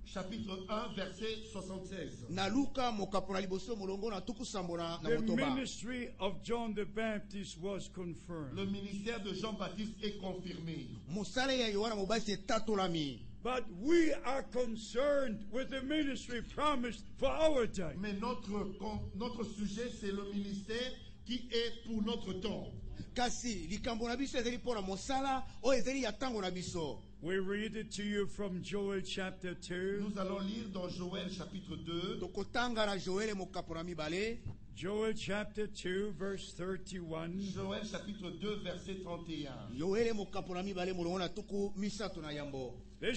chapitre 1 verset 76.
Na Luka mokapo na liboso molongo na tuku sambo na
The
motoba.
ministry of John the Baptist was confirmed.
Le ministère de Jean-Baptiste est confirmé.
Mosala ya Yohana mobasi etatolami.
But we are concerned with the ministry promised for our day.
Mais notre sujet, c'est le ministère qui est pour notre temps.
Kasi likambo na biso ezali mpona mosala oyo ezali ya ntango na biso.
We read it to you from Joel chapter 2.
Nous allons lire dans Joël chapitre 2.
Tokotanga na Joele mokapo na mibale.
Joel chapter 2, verse 31.
Joël chapitre 2 verset 31.
Yoele mokapo na mibale molongo na tuku misato na yambo.
The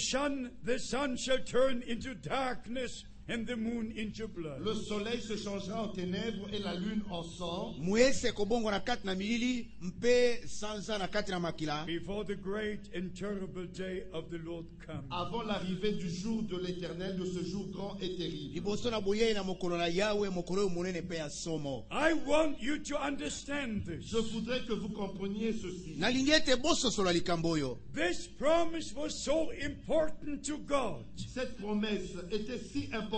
sun shall turn into darkness and the moon into blood.
Le soleil se changera en ténèbres et la lune en sang
Mwese kobongo na kati na milili mpe sanza na kati na makila.
Before the great and terrible day of the Lord comes.
avant l'arrivée du jour de l'Éternel, de ce jour grand et terrible.
Liboso na boyei na mokolo na Yawe mokolo oyo monene mpe ya somo.
I want you to understand this.
Je voudrais que vous compreniez ceci.
Nalingi ete bososola likambo oyo.
This promise was so important to God
Cette promesse était si importante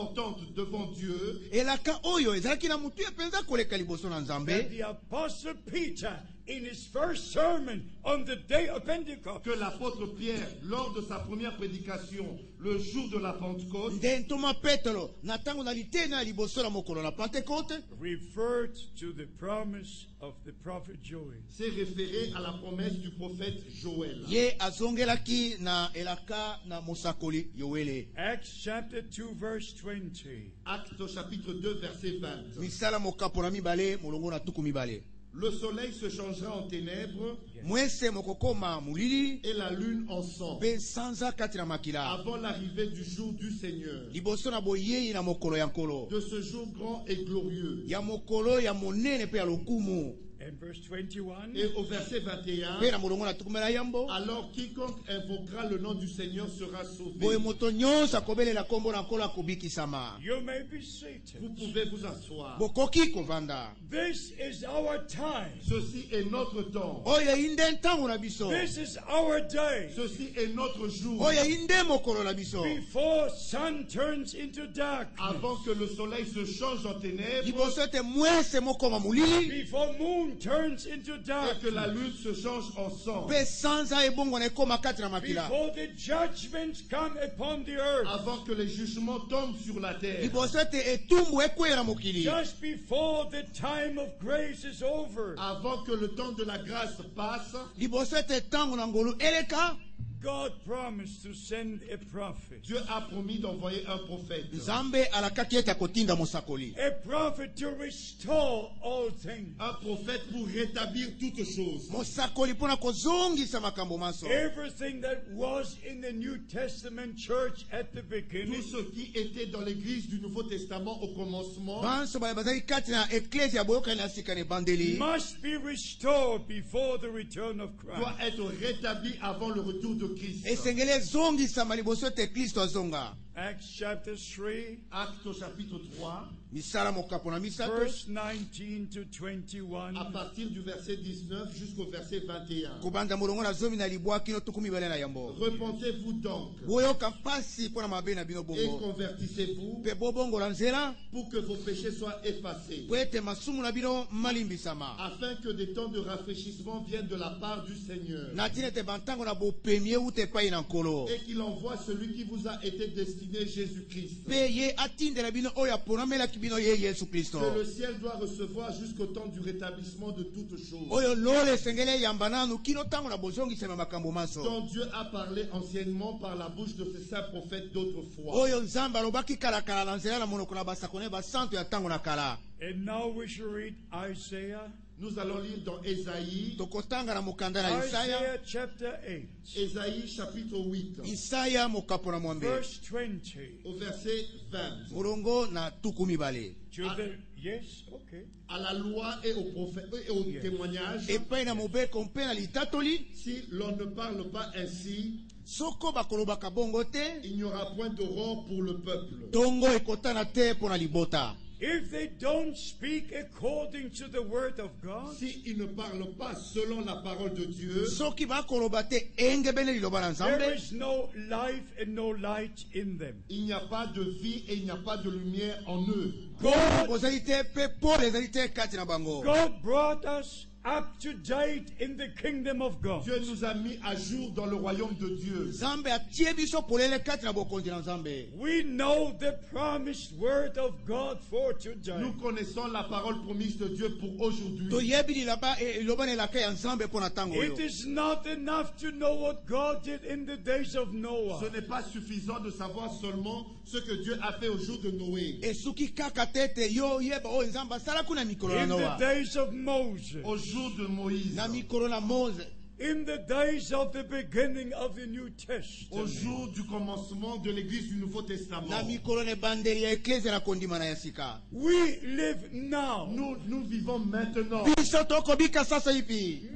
devant Dieu
elaka oyo ezalaki na mutu ya mpenza koleka liboso na
that
Nzambe.
the Apostle Peter, in his first sermon on the day of Pentecost,
que l'apôtre Pierre, lors de sa première prédication, le jour de la Pentecôte,
Nde ntoma Petelo na ntango na liteni ya liboso na mokolo na Pentekote
referred to the promise of the prophet Joel.
s'est référé à la promesse du prophète Joël.
ye azongelaki na elaka na mosakoli Yoele.
Acts chapter 2, verse 20.
Actes chapitre 2 verset 20.
Misala mokapo na mibale molongo na tuku mibale.
Le soleil se changera en ténèbres
Mwese mokokoma mulili
et la lune en sang
mpe sanza kati na makila.
avant l'arrivée du jour du Seigneur,
Liboso na boyei na mokolo ya nkolo.
de ce jour grand et glorieux.
Ya mokolo ya monene mpe ya lokumu.
And verse 21.
Et au verset 21,
mpe na molongo na tukumela yambo
alors quiconque invoquera le nom du Seigneur sera sauvé.
boye moto nyonso akobelela nkombo na nkolo akobikisama.
You may be seated.
Vous pouvez vous asseoir.
bokoki kovanda.
This is our time.
Ceci est notre temps.
oyo eyinde ntango na biso.
This is our day.
Ceci est notre jour.
oyo eyinde mokolo na biso.
Before sun turns into darkness.
Avant que le soleil se change en ténèbres
liboso ete mwese mokoma molili.
Before moon turns into
et que
darkness.
la lune se change en sang.
mpe sanza ebongwana ekoma kati na makila.
Before the judgments come upon the earth.
Avant que les jugements tombent sur la terre.
liboso ete etumbu ekwela mokili.
Just before the time of grace is over.
Avant que le temps de la grâce passe,
liboso ete ntango na ngolu eleka.
God promised to send a prophet.
Dieu a promis d'envoyer un prophète.
nzambe alakaki ete akotinda mosakoli.
A prophet to restore all things.
Un prophète pour rétablir toutes choses.
mosakoli mpona kozongisa makambo maso.
Everything that was in the New Testament church at the beginning
Tout ce qui était dans l'église du Nouveau Testament au commencement
banso baye bazali kati na eklesi ya boyokani ya sika na ebandeli.
must be restored before the return of
doit
Christ.
être rétabli avant le retour de Christ.
esengeli ezongisama liboso ete kristo azonga.
Acts chapter 3,
Acte au chapitre 3,
misala mokapo na misato.
verse 19 to 21.
à partir du verset 19 jusqu'au verset 21.
kobanda molongo na zomi na libwa kino tuku mibale na yambo.
Repentez-vous donc
boyoka mpasi mpo na mabe na bino
et
bongo.
convertissez-vous
mpe bobongola nzela
pour que vos péchés soient effacés,
po ete masumu na bino malimbisama.
afin que des temps de rafraîchissement viennent de la part du Seigneur,
na ntina ete bantango na bopemi euta epai na nkolo.
et qu'il envoie celui qui vous a été destiné, Jésus-Christ.
mpe ye atindela bino oyo aponamelaki bino ye yesu kristo.
Que le ciel doit recevoir jusqu'au temps du rétablissement de toutes choses,
oyo lola esengeli eyamba nanu kino ntango na bozongisama makambo maso.
dont Dieu a parlé anciennement par la bouche de ses saints prophètes d'autrefois.
oyo nzambe alobaki kalakala na nzela na monoko na basakone basanto ya ntango na kala.
And now we shall read Isaiah.
Nous allons lire dans Ésaïe,
tokotanga na mokanda na isaya.
Isaiah chapter 8,
Ésaïe chapitre 8,
isaya mokapo na mwambe
verse 20.
au verset 20.
molongo na tuku mibale.
To the, yes, okay.
À la loi et au prophète et au témoignage,
epai na mobeko mpe na litatoli.
si l'on ne parle pas ainsi,
soko bakolobaka bongo te.
il n'y aura point d'aurore pour le peuple.
tongo ekotana te mpo na libota.
If they don't speak according to the word of God,
Si ils ne parlent pas selon la parole de Dieu,
soki bakoloba te engebene liloba na
there
nzambe.
is no life and no light in them.
il n'y a pas de vie et il n'y a pas de lumière en eux.
God,
kozali te mpe pole ezali te kati na bango.
God brought us up to date in the kingdom of God.
Dieu nous a mis à jour dans le royaume de Dieu.
nzambe atie biso polele kati na bokonzi na nzambe.
We know the promised word of God for today.
Nous connaissons la parole promise de Dieu pour aujourd'hui.
toyebi liloba na elaka ya nzambe mpo na ntango oyo.
It is not enough to know what God did in the days of Noah.
Ce n'est pas suffisant de savoir seulement ce que Dieu a fait au jour de Noé,
esuki kaka te ete yo oyeba oyo nzambe asalaki na mikolo na
In the
noa.
days of Moses.
au jour de Moïse,
na mikolo na mose.
In the days of the beginning of the New
au
Testament.
jour du commencement de l'église du Nouveau Testament.
na mikolo na ebandeli ya eklezia na kondima na ya sika.
We live now.
Nous vivons maintenant.
biso tokobika sasa hivi.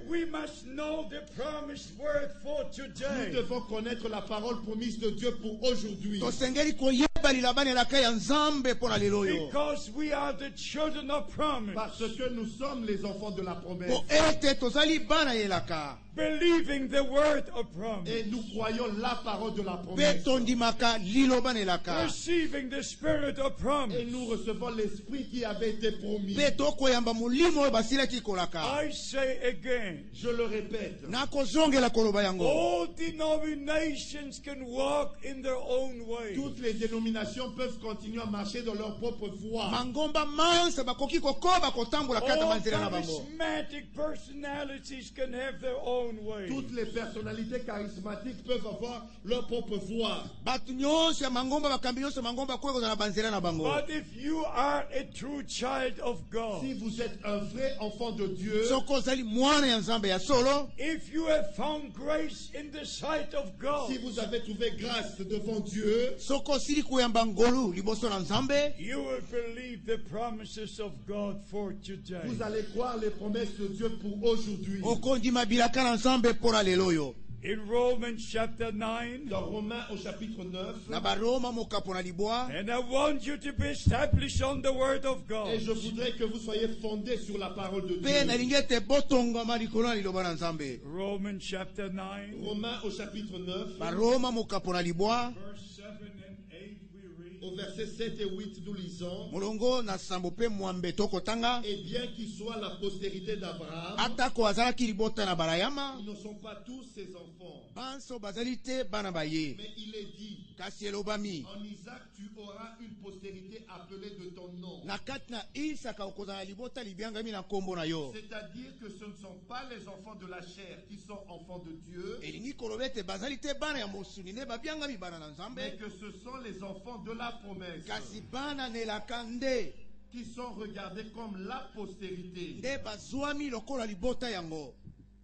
We must know the promised word for
Nous
today.
devons connaître la parole promise de Dieu pour aujourd'hui.
tosengeli koyeba liloba na elaka ya nzambe mpo na lelo oyo.
Because we are the children of promise.
Parce que nous sommes les enfants de la promesse.
po ete tozali bana ya elaka.
Believing the word of promise.
Et nous croyons la parole de la
mpe
promesse.
tondimaka liloba na elaka.
Receiving the spirit of
Et
promise.
nous recevons l'esprit qui avait été promis.
mpe tokoyamba molimo oyo basilaki kolaka.
I say again,
Je le répète.
nakozongela koloba yango.
all denominations can walk in their own way.
Toutes les dénominations peuvent continuer à marcher dans leur propre voie.
mangomba mansa bakoki kokoba kotambola kati na
All
banzela na bango.
charismatic personalities can have their own way.
Toutes les personnalités charismatiques peuvent avoir leur propre voie.
bato nyonso ya mangomba bakambi nyonso ya mangomba koki kozala na banzela na bango.
But if you are a true child of God,
Si vous êtes un vrai enfant de Dieu,
soko ozali mwana ya nzambe ya solo.
if you have found grace in the sight of God,
si vous avez trouvé grâce devant Dieu,
soko osili koyamba ngolu liboso na nzambe,
you will believe the promises of God for today.
Vous allez croire les promesses de Dieu pour aujourd'hui.
okondima bilaka na nzambe mpona lelo oyo.
In Romans chapter 9,
Dans Romains au chapitre 9,
Na baroma mokapo na libwa,
and I want you to be established on the word of
et
God.
je voudrais que vous soyez fondés sur la parole de
pe na
Dieu.
lingi ete botongama likolo na liloba na nzambe.
Romans chapter 9,
Romains au chapitre 9,
Baroma mokapo na libwa,
verse 7 and 8 we read.
au verset 7 et 8, nous lisons:
molongo na sambo pe mwambe tokotanga,
Et bien qu'il soit la postérité d'Abraham,
atako azalaki libota na barayama,
ils ne sont pas tous ses enfants.
banso bazali te bana baye.
Mais il est dit:
Kasi elobami,
en Isaac tu auras une postérité appelée de ton nom.
na kati na Isaka okozala libota libiangami na nkombo na yo.
C'est-à-dire que ce ne sont pas les enfants de la chair qui sont enfants de Dieu,
Elingi koloba ete bazali te bana ya mosuni nde babiangami bana na
mais
nzambe,
que ce sont les enfants de la promesse
kasi bana nelaka nde
qui sont regardés comme la postérité.
nde bazwami lokola libota yango.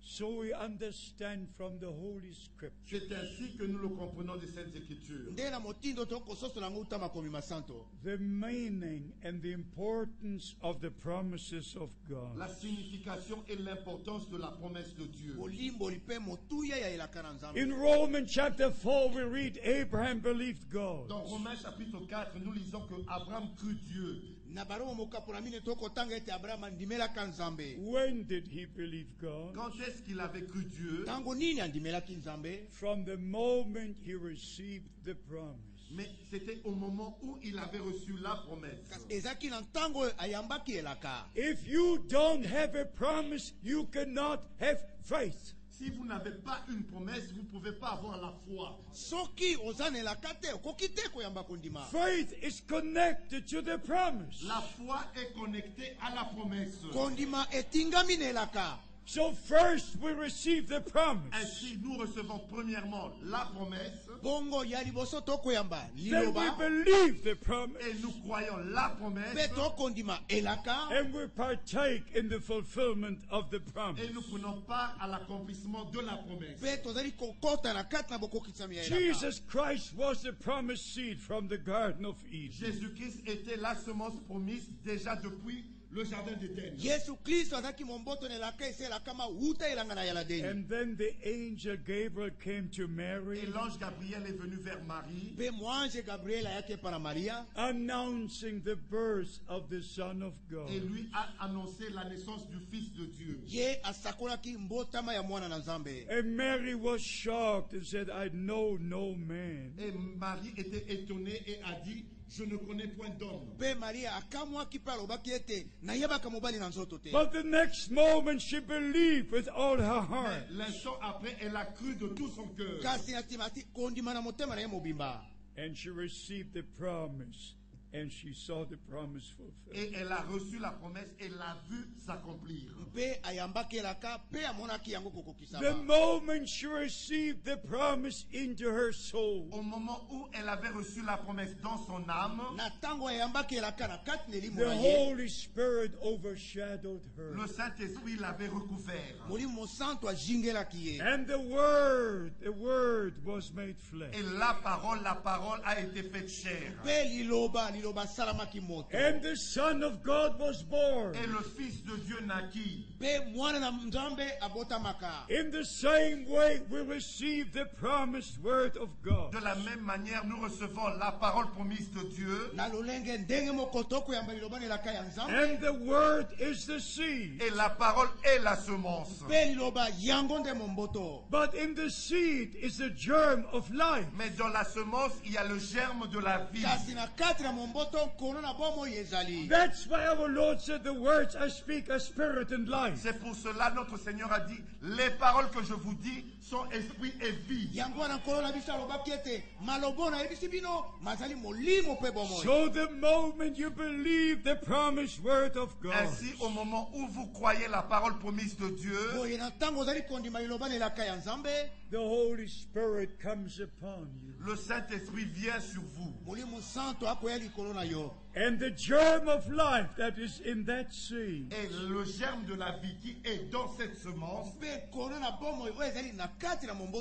So we understand from the Holy Scripture
C'est ainsi que nous le comprenons des Saintes Écritures.
nde na motindo tokososola yango uta makomi masanto.
the meaning and the importance of the promises of God.
La signification et l'importance de la promesse de Dieu.
Bolimboli mpe motuya ya elaka na nzambe.
In Romans chapter 4, we read Abraham believed God.
Dans Romains chapitre 4, nous lisons que Abraham crut Dieu.
Na baroma mokapo na mine tokotanga ete Abraham andimelaka nzambe.
When did he believe God?
Quand est-ce qu'il avait cru Dieu?
Tango nini andimelaki nzambe?
From the moment he received the promise.
Mais c'était au moment où il avait reçu la promesse.
Kasi ezaki na ntango ayambaki elaka.
If you don't have a promise, you cannot have faith.
Si vous n'avez pas une promesse, vous ne pouvez pas avoir la foi.
Soki oza na elaka te okoki te koyamba kondima.
Faith is connected to the promise.
La foi est connectée à la promesse.
Kondima etingami na elaka.
So first we receive the promise.
Ainsi, nous recevons premièrement la promesse
Bongo ya liboso tokoyamba
Then we
liloba.
believe the promise.
et nous croyons la promesse
Pe tokondima elaka.
And we partake in the fulfillment of the promise.
et nous prenons part à l'accomplissement de la promesse.
Pe tozali kokota na kati na bokokisami ya elaka.
Jesus Christ was the promised seed from the Garden of Eden.
Jésus-Christ était la semence promise déjà depuis le jardin d'Éden.
Yesu Kristo azaki momboto na elaka ese elaka mauta elanga na yala deni.
And then the angel Gabriel came to
Et
Mary,
l'ange Gabriel est venu vers Marie
Pe mwanje Gabriel ayaki para Maria.
announcing the birth of the Son of God.
et lui a annoncé la naissance du Fils de Dieu.
Ye asakolaki mbotama ya mwana na nzambe.
And Mary was shocked and said, I know no man.
Et Marie était étonnée et a dit: je ne connais point d'homme.
Pe Maria akamwaki pe alobaki ete nayebaka mobali na nzoto te.
But the next moment she believed with all her heart.
L'instant après, elle a cru de tout son cœur.
Kasi natimati kondima na motema na ye mobimba.
And she received the promise. And she saw the promise fulfilled.
Et elle a reçu la promesse et l'a vue s'accomplir.
Pe ayambaki elaka pe amonaki yango
The
kokokisama.
moment she received the promise into her soul,
Au moment où elle avait reçu la promesse dans son âme,
Na tango ayambaki elaka na kati na elimo
the
na ye.
Holy Spirit overshadowed her.
le Saint-Esprit l'avait recouvert.
Molimo santo ajingelaki ye.
And the word was made flesh.
Et la parole a été faite chair.
Pe liloba salamaki moto.
And the Son of God was born.
Et le Fils de Dieu naquit.
Pe mwana na nzambe abotamaka.
In the same way, we receive the promised word of God.
De la même manière, nous recevons la parole promise de Dieu.
Na lolenge ndenge moko tokoyamba liloba na elaka ya nzambe.
And the word is the seed.
Et la parole est la semence.
Pe liloba yango nde momboto.
But in the seed is the germ of life.
Mais dans la semence, il y a le germe de la vie.
Kasi na kati na momboto kono na bomo yezali.
That's why our Lord said, the words I speak are spirit and life.
C'est pour cela notre Seigneur a dit: les paroles que je vous dis sont esprit et vie.
Yango wana nkolo na biso alobaki ete malobo na yebisi bino mazali molimo pe bomoi.
So the moment you believe the promised word of God,
Ainsi, au moment où vous croyez la parole promise de Dieu,
Boye na ntango ozali kondima liloba na elaka ya nzambe,
the Holy Spirit comes upon you.
le Saint-Esprit vient sur vous.
molimo santo akoya likolo na yo.
And the germ of life that is in that seed
Et le germe de la vie qui est dans cette semence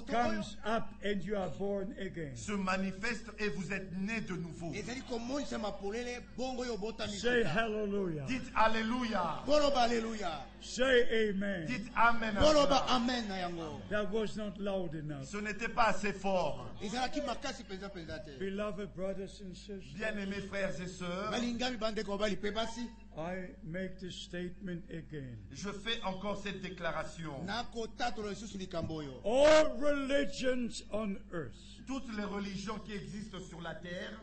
comes up and you are born again.
se manifeste et vous êtes né de nouveau.
Say hallelujah.
Dites Alléluia.
Say amen.
Dites Amen. à cela.
That was not loud enough.
Ce n'était pas assez fort.
Beloved brothers and sisters,
Bien-aimés frères et sœurs,
I make the statement again.
je fais encore cette déclaration.
All religions on earth
Toutes les religions qui existent sur la terre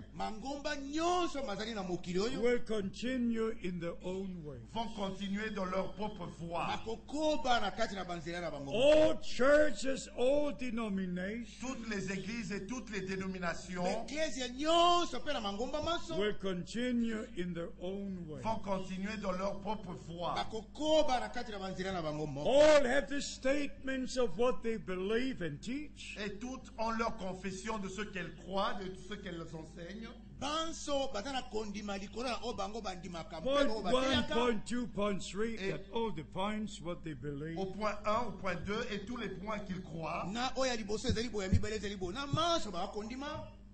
will continue in their own way.
vont continuer dans leur propre voie.
All churches, all denominations
Toutes les églises et toutes les dénominations
will continue in their own way.
vont continuer dans leur propre voie.
All have the statements of what they believe and teach.
Et toutes ont leur confession de ce qu'elles croient, de ce qu'elles enseignent.
Point 1, point 2, point 3,
Et-
that all the points, what they believe.
Au point 1, au point 2 et tous les points qu'ils croient.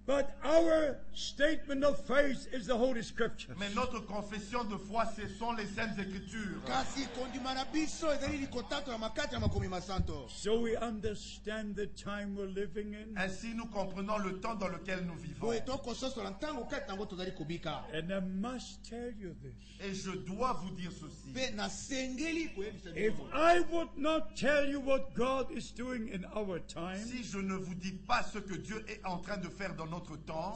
But our statement of faith is the Holy Scripture.
Mais notre confession de foi, ce sont les Saintes Écritures.
So we understand the time we're living in.
Ainsi, nous comprenons le temps dans lequel nous vivons.
And I must tell you this.
Et je dois vous dire ceci.
If I would not tell you what God is doing in our time,
Si je ne vous dis pas ce que Dieu est en train de faire dans notre temps,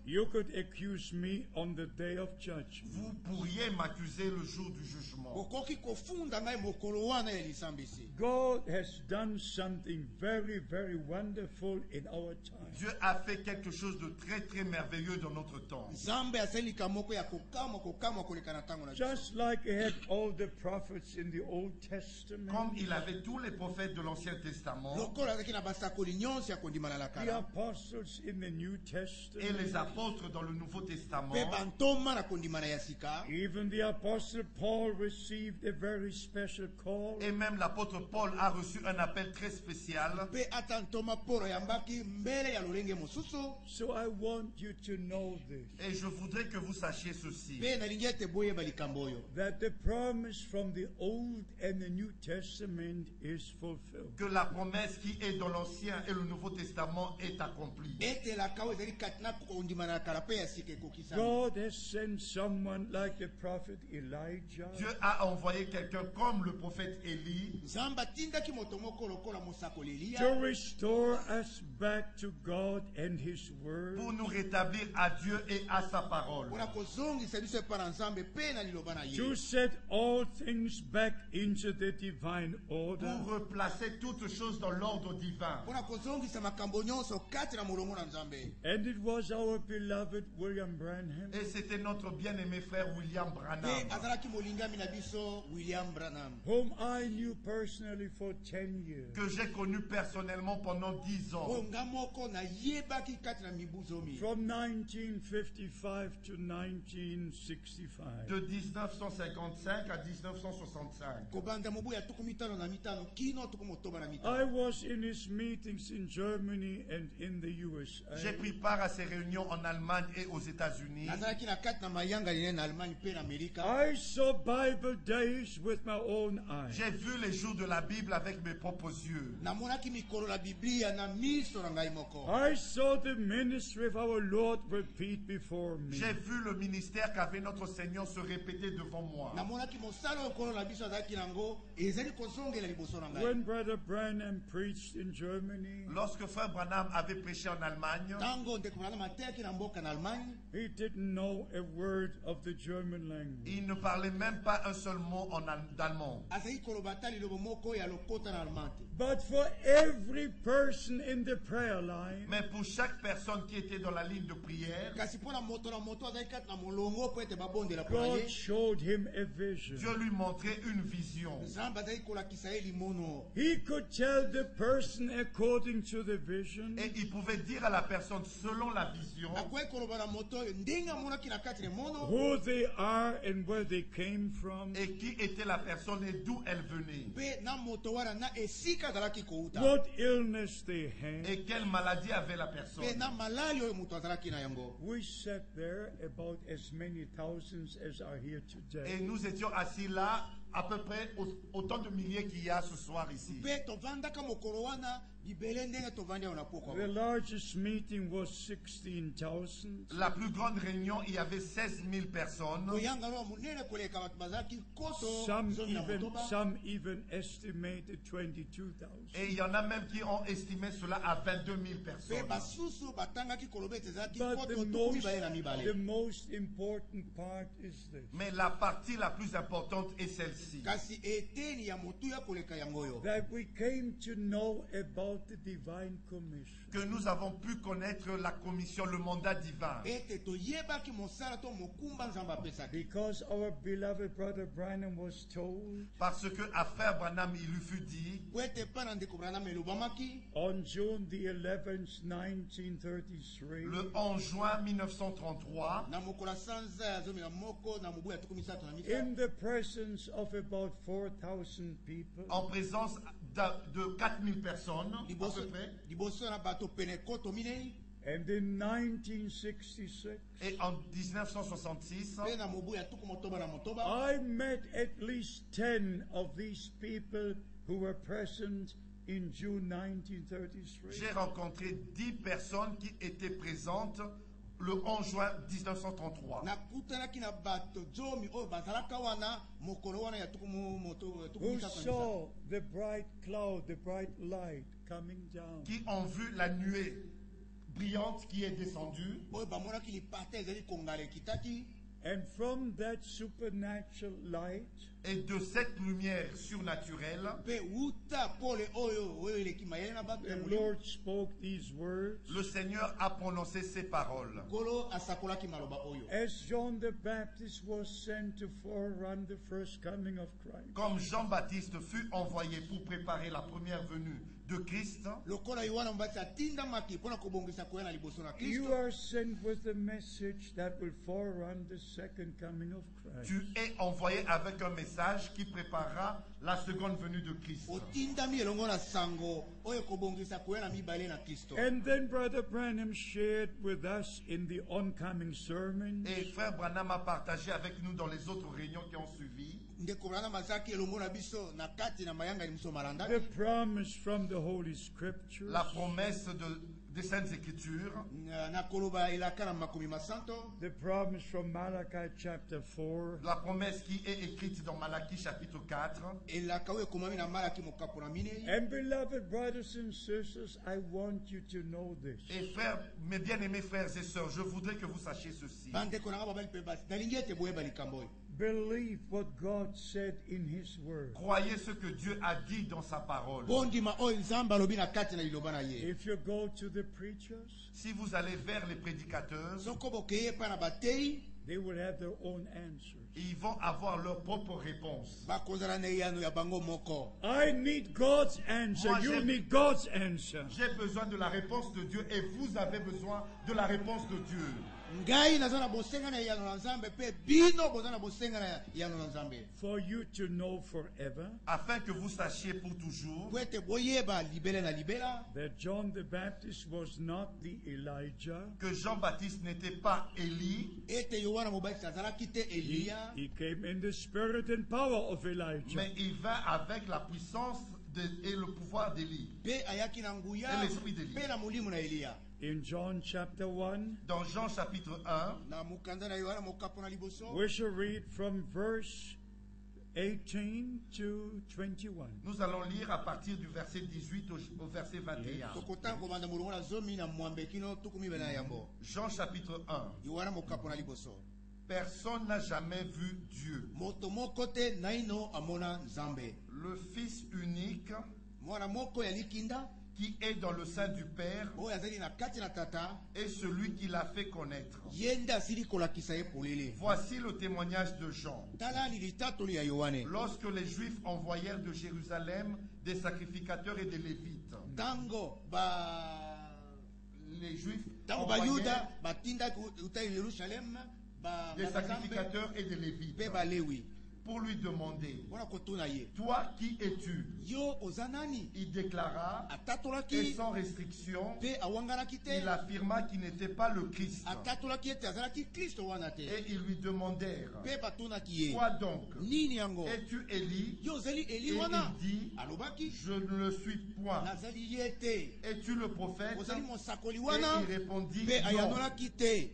you could accuse me on the day of judgment.
vous pourriez m'accuser le jour du jugement.
God has done something very, very wonderful in our time.
Dieu a fait quelque chose de très très merveilleux dans notre temps.
Just like he had all the prophets in the Old Testament,
Comme il avait tous les prophètes de l'Ancien Testament
the apostles in the New
et
Testament,
les apôtres dans le Nouveau Testament,
even the apostle Paul received a very special call.
et même l'apôtre Paul a reçu un appel très spécial.
So I want you to know this,
Et je voudrais que vous sachiez ceci,
that the promise from the Old and the New Testament is fulfilled.
que la promesse qui est dans l'Ancien et le Nouveau Testament est accomplie.
God has sent someone like the prophet Elijah
Dieu a envoyé quelqu'un comme le prophète Élie
to restore us back to God and His Word,
pour nous rétablir à Dieu et à sa parole,
to set all things back into the divine order,
pour replacer toutes choses dans l'ordre divin.
and it was our beloved William Branham
Et c'était notre bien-aimé frère William Branham,
whom I knew personally for 10 years.
que j'ai connu personnellement pendant 10 ans,
From 1955 to 1965.
de 1955 à 1965.
I was in his meetings in Germany and in the USA.
J'ai pris part à ces réunions en Allemagne et aux États-Unis.
I saw Bible days with my own eyes.
J'ai vu les jours de la Bible avec mes propres yeux.
I saw the ministry of our Lord repeat before me.
J'ai vu le ministère qu'avait notre Seigneur se répéter devant moi.
When Brother Branham preached in Germany,
Lorsque frère Branham avait prêché en Allemagne,
he didn't know a word of the German language.
il ne parlait même pas un seul mot d'allemand.
But for every person in the prayer line,
Mais pour chaque personne qui était dans la ligne de prière,
kasi mpona moto na moto azali kati na molongo po ete babondela mpona
God
ye
showed him a vision.
Dieu lui montrait une vision.
nzambe azali kolakisa ye limono
He could tell the person according to the vision
Et il pouvait dire à la personne, selon la vision,
akoki koloba na moto oyo ndenge amonaki na kati na mono
who they are and where they came from,
et qui était la personne et d'où elle venait.
mpe na moto wana na esika azalaki kouta
what illness they had.
Et quelle maladie avait la
mpe
personne.
na malali oyo moto azalaki na yango
We sat there about as many thousands as are here
Et
today.
nous étions assis là, à peu près autant de milliers qu'il y a ce soir ici.
mpe tovandaka mokolo wana libele ndenge tovandi ayo na pokwa
The largest meeting was 16,000.
La plus grande réunion, il y avait 16 000 personnes.
koyangana wa monene koleka bato bazalaki koto
Some
zomi na motoba
even estimated 22,000.
Et il y en a même qui ont estimé cela à 22 000
mpe
personnes.
basusu batangaki koloba ete ezalaki
But
koto
the
tuku
most,
mibale na
the
mibale
most important part is this.
Mais la partie la plus importante est celle-ci.
kasi eteni ya motuya koleka yango oyo
That we came to know about the divine commission.
Que nous avons pu connaître la commission, le mandat divin.
ete toyebaki mosala to mokumba nzambe apesaki
Because our beloved brother Branham was told
Parce que à Frère Branham, il lui fut dit,
po ete epai na ndeko branam elobamaki
on June the 11th, 1933,
le 11 juin 1933,
na mokolo ya sanza ya zomi na moko na mobu ya tuku misato na
in
misato
the presence of about 4,000 people,
en présence de 4000 personnes, à
liboso
peu près.
liboso na bato pene koto minei
and in 1966,
Et en 1966,
mpe na mobu ya tuku motoba na motoba
I met at least 10 of these people who were present in June 1933.
j'ai rencontré 10 personnes qui étaient présentes le 11 juin 1933.
nakutanaki na bato zomi oyo bazalaka wana mokolo wana ya tuku
Who
misato na misato
saw the bright cloud, the bright light coming down.
Qui ont vu la nuée brillante qui est descendue.
oyo bamonaki lipata ezali kongala ekitaki
And from that supernatural light,
Et de cette lumière surnaturelle,
mpe uta pole oyo eleki mayele na bato ya
the
molimo
Lord spoke these words.
le Seigneur a prononcé ces paroles.
nkolo asakolaki maloba oyo
As John the Baptist was sent to forerun the first coming of Christ,
Comme Jean-Baptiste fut envoyé pour préparer la première venue de Christ,
lokola yohana mobati atindamaki mpona kobongisa koya na liboso na
you
kristo
are sent with a message that will forerun the second coming of Christ.
tu es envoyé avec un message qui préparera la seconde venue de Christ.
otindami elongo na sango oyo kobongisa koya na mibale na kristo
And then Brother Branham shared with us in the oncoming sermons
Et Frère Branham a partagé avec nous dans les autres réunions qui ont suivi
ndeko branham azalaki elongo na biso na kati na mayanga liboso malanda
the promise from the Holy Scriptures
la promesse des Saintes Écritures,
na koloba elaka na makomi masanto
the promise from Malachi chapter 4,
la promesse qui est écrite dans Malachie chapitre 4.
elaka oyo ekomami na malaki mokapo na minei
and beloved brothers and sisters, I want you to know this.
Et frères, mes bien-aimés frères et sœurs, je voudrais que vous sachiez ceci.
bandeko nanga babali mpe basi nalingi ete boyeba likambo oyo
Believe what God said in His Word.
Croyez ce que Dieu a dit dans sa parole.
bondima oyo nzambe alobi na kati na liloba na ye
If you go to the preachers,
Si vous allez vers les prédicateurs,
soko bokeye epai na bateyi
they will have their own answers.
ils vont avoir leur propre réponse.
bakozala na eyano ya bango moko
I need God's answer.
Moi,
You
j'ai-
need God's answer.
J'ai besoin de la réponse de Dieu et vous avez besoin de la réponse de Dieu.
ngai naza na bosenga na eyano na nzambe mpe bino boza na bosenga na eyano na nzambe
For you to know forever
Afin que vous sachiez pour toujours
po ete boyeba libele na libela
that John the Baptist was not the Elijah.
que Jean-Baptiste n'était pas Élie,
ete yohana mobakisi azalaki te eliya
He came in the spirit and power of Elijah.
mais il vint avec la puissance et le pouvoir d'Élie.
mpe ayaki na nguya
Et l'esprit d'Élie.
mpe na molimo na eliya
In John chapter 1,
Dans Jean chapitre 1,
na mokanda na yohana mokapo na liboso
we shall read from verse 18 to 21.
nous allons lire à partir du verset 18 au verset 21.
tokotanga kobanda molongo na zomi na mwambe kino tuku mibale na yambo
Jean chapitre 1.
yohana mokapo na liboso
Personne n'a jamais vu Dieu.
moto moko te naino amona nzambe
Le Fils unique
mwana moko ya likinda
qui est dans le sein du Père
oyo azali na kati na tata
et celui qui l'a fait connaître.
ye nde asili kolakisa ye polele.
Voici le témoignage de Jean.
talani litatoli ya yohane.
Lorsque les Juifs envoyèrent de Jérusalem des sacrificateurs et des Lévites,
tango
les Juifs
bayuda
envoyèrent
batindaki uta Yerusalem
des sacrificateurs et des Lévites
pe balewi
pour lui demander,
mpona kotuna ye
toi qui es-tu?
yo oza nani.
Il déclara, et
atatolaki
sans restriction,
pe awanganaki te.
il affirma qu'il n'était pas le Christ.
atatolaki ete azalaki kristo wana te.
Et ils lui demandèrent,
pe batunaki ye
quoi donc?
nini yango.
Es-tu Élie?
yo ozali eli
Et
wana.
il dit,
alobaki
je ne le suis point.
nazali ye te.
Es-tu le prophète?
ozali mosakoli
Et
wana.
il répondit,
pe
non.
ayanolaki te.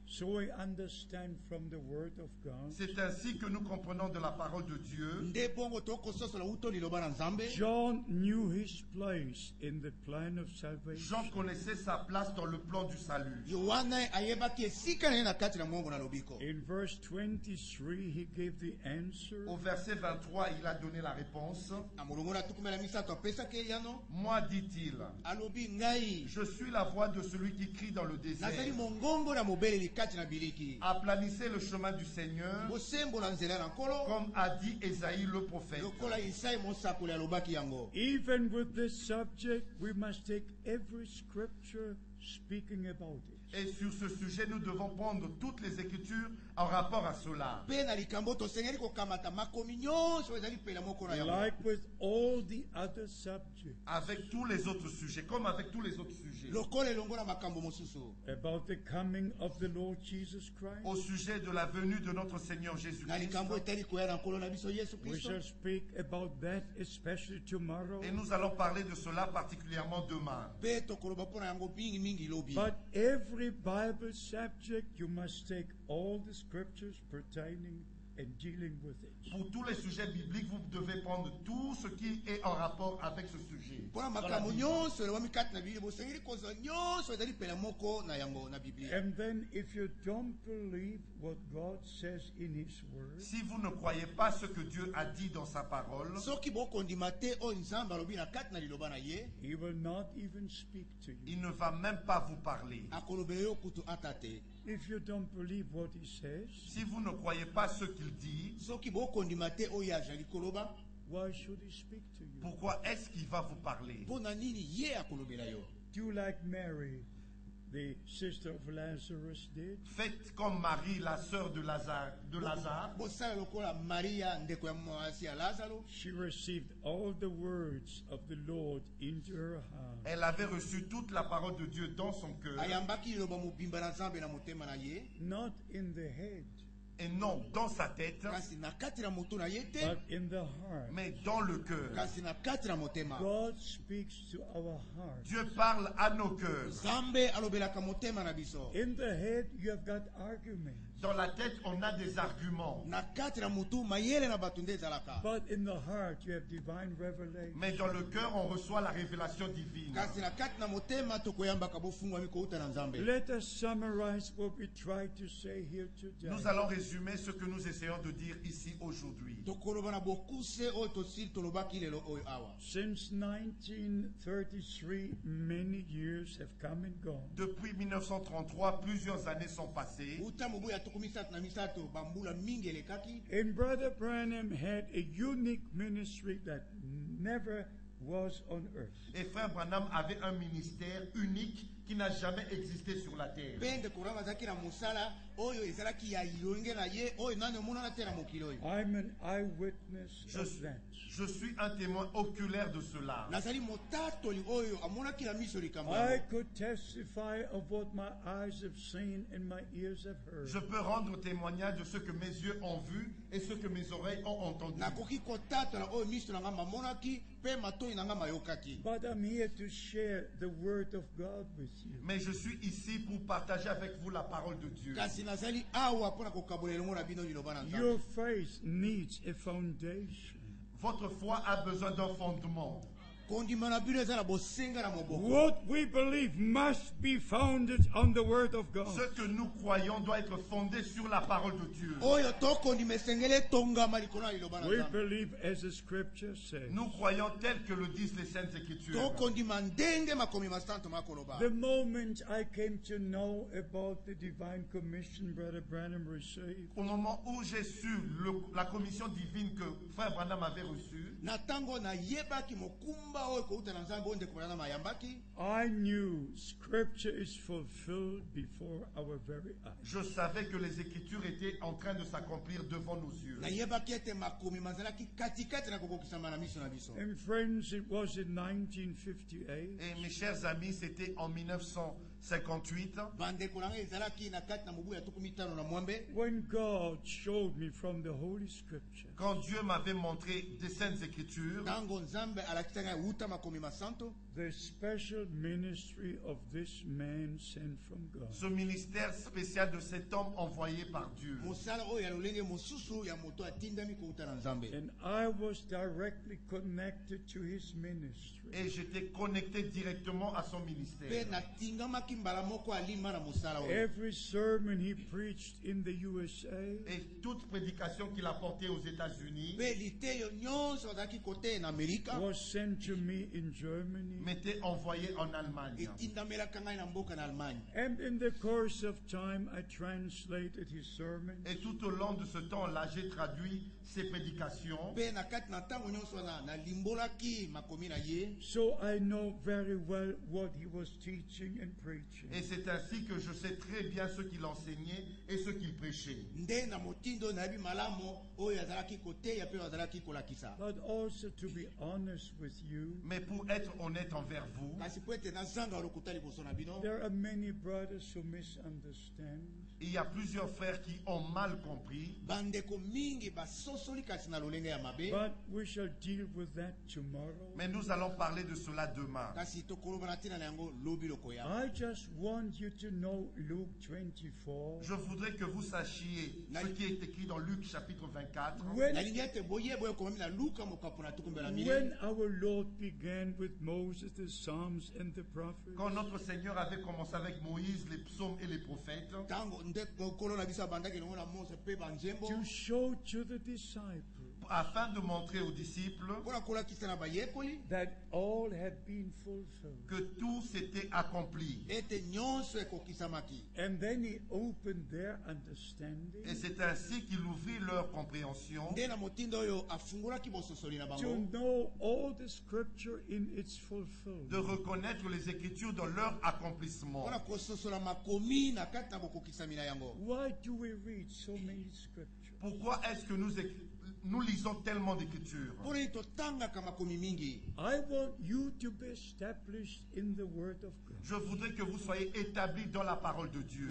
So we understand from the Word of God.
C'est ainsi que nous comprenons de la parole de Dieu.
nde bongo tokososola uto liloba na nzambe.
John knew his place in the plan of salvation.
Jean connaissait sa place dans le plan du salut.
yohana ayebaki esika na ye na kati na mongo na lobiko.
In verse 23, he gave the answer.
Au verset 23, il a donné la réponse.
na molongo na tukumela misato apesaki yano.
Moi, dit-il,
alobi ngai
je suis la voix de celui qui crie dans le
nazali
désert.
mongongo na mobeleli kati na biliki.
Aplanissez le chemin du Seigneur,
bosembola nzela na nkolo
comme a dit Ésaïe le prophète.
lokola isai mosakoli alobaki yango.
Even with this subject, we must take every scripture speaking about it.
Et sur ce sujet, nous devons prendre toutes les Écritures en rapport à cela.
mpe na likambo tosengeli kokamata makomi nyonso ezali pela moko na yango.
Like with all the other subjects
Avec tous les autres sujets, comme avec tous les autres sujets.
lokola elongo na makambo mosusu.
about the coming of the Lord Jesus Christ.
Au sujet de la venue de notre Seigneur
na
Jésus-Christ.
likambo etali koya na nkolo na biso yesu
We
kristo.
shall speak about that especially tomorrow.
Et nous allons parler de cela particulièrement demain.
mpe tokoloba mpo na yango mingi lobi.
But every Bible subject, you must take all the scriptures pertaining and dealing with it.
Pour tous les sujets bibliques, vous devez prendre tout ce qui est en rapport avec ce sujet.
mpo na
Dans la
makambo
Bible.
nyonso elewami kati na biblia bosengeli kozwa nyonso ezali pela moko na yango na biblia.
And then if you don't believe what God says in His Word,
Si vous ne croyez pas ce que Dieu a dit dans sa parole,
soki bokondima te oyo nzambe alobi na kati na liloba na ye
He will not even speak to you.
il ne va même pas vous parler.
akolobela yo kutu ata te.
If you don't believe what He says,
Si vous ne croyez pas ce qu'il dit,
soki bokondima te oyo azali koloba
why should He speak to you?
pourquoi est-ce qu'il va vous parler?
mpo na nini ye akolobela yo.
Do you like Mary, the sister of Lazarus, did?
Faites comme Marie, la sœur de Lazare.
bosala lokola maria ndeko ya mwasi ya lazaro.
She received all the words of the Lord into her heart.
Elle avait reçu toute la parole de Dieu dans son cœur,
ayambaki liloba mobimba na nzambe na motema na ye.
Not in the head,
et non dans sa tête,
kasi na kati na moto na ye te.
but in the heart.
mais dans le cœur.
kasi na kati na motema.
God speaks to our heart.
Dieu parle à nos cœurs.
nzambe alobelaka motema na biso.
In the head, you have got arguments.
Dans la tête, on a des arguments.
na kati na motu mayele na bato nde ezalaka.
But in the heart, you have divine revelation.
Mais dans le cœur, on reçoit la révélation divine.
kasi na kati na motema tokoyambaka bofungwami kouta na nzambe.
Let us summarize what we try to say here today.
Nous allons résumer ce que nous essayons de dire ici aujourd'hui.
tokoloba na bokuse oyo tosili tolobaki lelo oyo awa.
Since 1933, many years have come and gone.
Depuis 1933, plusieurs années sont passées.
uta mobu ya tuku misato na misato bambula mingi elekaki.
And Brother Branham had a unique ministry that never was on earth.
Et Frère Branham avait un ministère unique qui n'a jamais existé sur la terre.
pende kurama azalaki na mosala oyo ezalaki ya ilonge na ye oyo nani omonana te na mokili oyo.
I'm an eyewitness of that.
Je suis un témoin oculaire de cela.
nazali motatoli oyo amonaki na miso likambo
I
yango.
could testify of what my eyes have seen and my ears have heard.
Je peux rendre témoignage de ce que mes yeux ont vu et ce que mes oreilles ont entendu.
nakoki kotatola oyo miso na nga mamonaki mpe matoi na nga mayokaki.
But I'm here to share the word of God with you.
Mais je suis ici pour partager avec vous la parole de Dieu.
kasi nazali awa mpona kokabola elongo na bino liloba na
Your
nzambe.
faith needs a foundation.
Votre foi a besoin d'un fondement.
What we believe must be founded on the Word of God.
Ce que nous croyons doit être fondé sur la parole de Dieu.
We believe as the Scripture says.
Nous croyons tel que le disent les Saintes Écritures.
The moment I came to know about the divine commission Brother Branham received,
Au moment où j'ai su la commission divine que Frère Branham avait reçue,
I knew Scripture is fulfilled before our very eyes.
je savais que les Écritures étaient en train de s'accomplir devant nos yeux.
And friends, it was in 1958
Et mes chers amis, c'était en 1958
when God showed me from the Holy Scripture
quand Dieu m'avait montré des Saintes Écritures
the special ministry of this man sent from God.
ce ministère spécial de cet homme envoyé par Dieu.
And I was directly connected to his ministry.
Et j'étais connecté directement à son ministère.
Every sermon he preached in the USA
Et toute prédication qu'il a portée aux États-Unis
was sent to me in Germany.
m'était envoyée en Allemagne.
And in the course of time, I translated his sermons.
Et tout au long de ce temps-là, j'ai traduit ses prédications.
So I know very well what he was teaching and preaching.
Et c'est ainsi que je sais très bien ce qu'il enseignait et ce qu'il prêchait.
But also to be honest with you,
Mais pour être honnête envers vous,
there are many brothers who misunderstand.
il y a plusieurs frères qui ont mal compris.
But we shall deal with that tomorrow.
Mais nous allons parler de cela demain.
I just want you to know Luke 24.
Je voudrais que vous sachiez ce qui est écrit dans Luc chapitre 24.
When our Lord began with Moses, the Psalms and the prophets,
Quand notre Seigneur avait commencé avec Moïse, les psaumes et les prophètes,
to show to the disciples
afin de montrer aux disciples
that all had been fulfilled.
que tout s'était accompli.
And then he opened their understanding
Et c'est ainsi qu'il ouvrit leur compréhension
to know all the scripture in its fulfillment.
de reconnaître les Écritures dans leur accomplissement.
Why do we read so many scriptures?
Pourquoi est-ce que nous lisons tellement d'Écritures?
I want you to be established in the Word of God.
Je voudrais que vous soyez établis dans la parole de Dieu.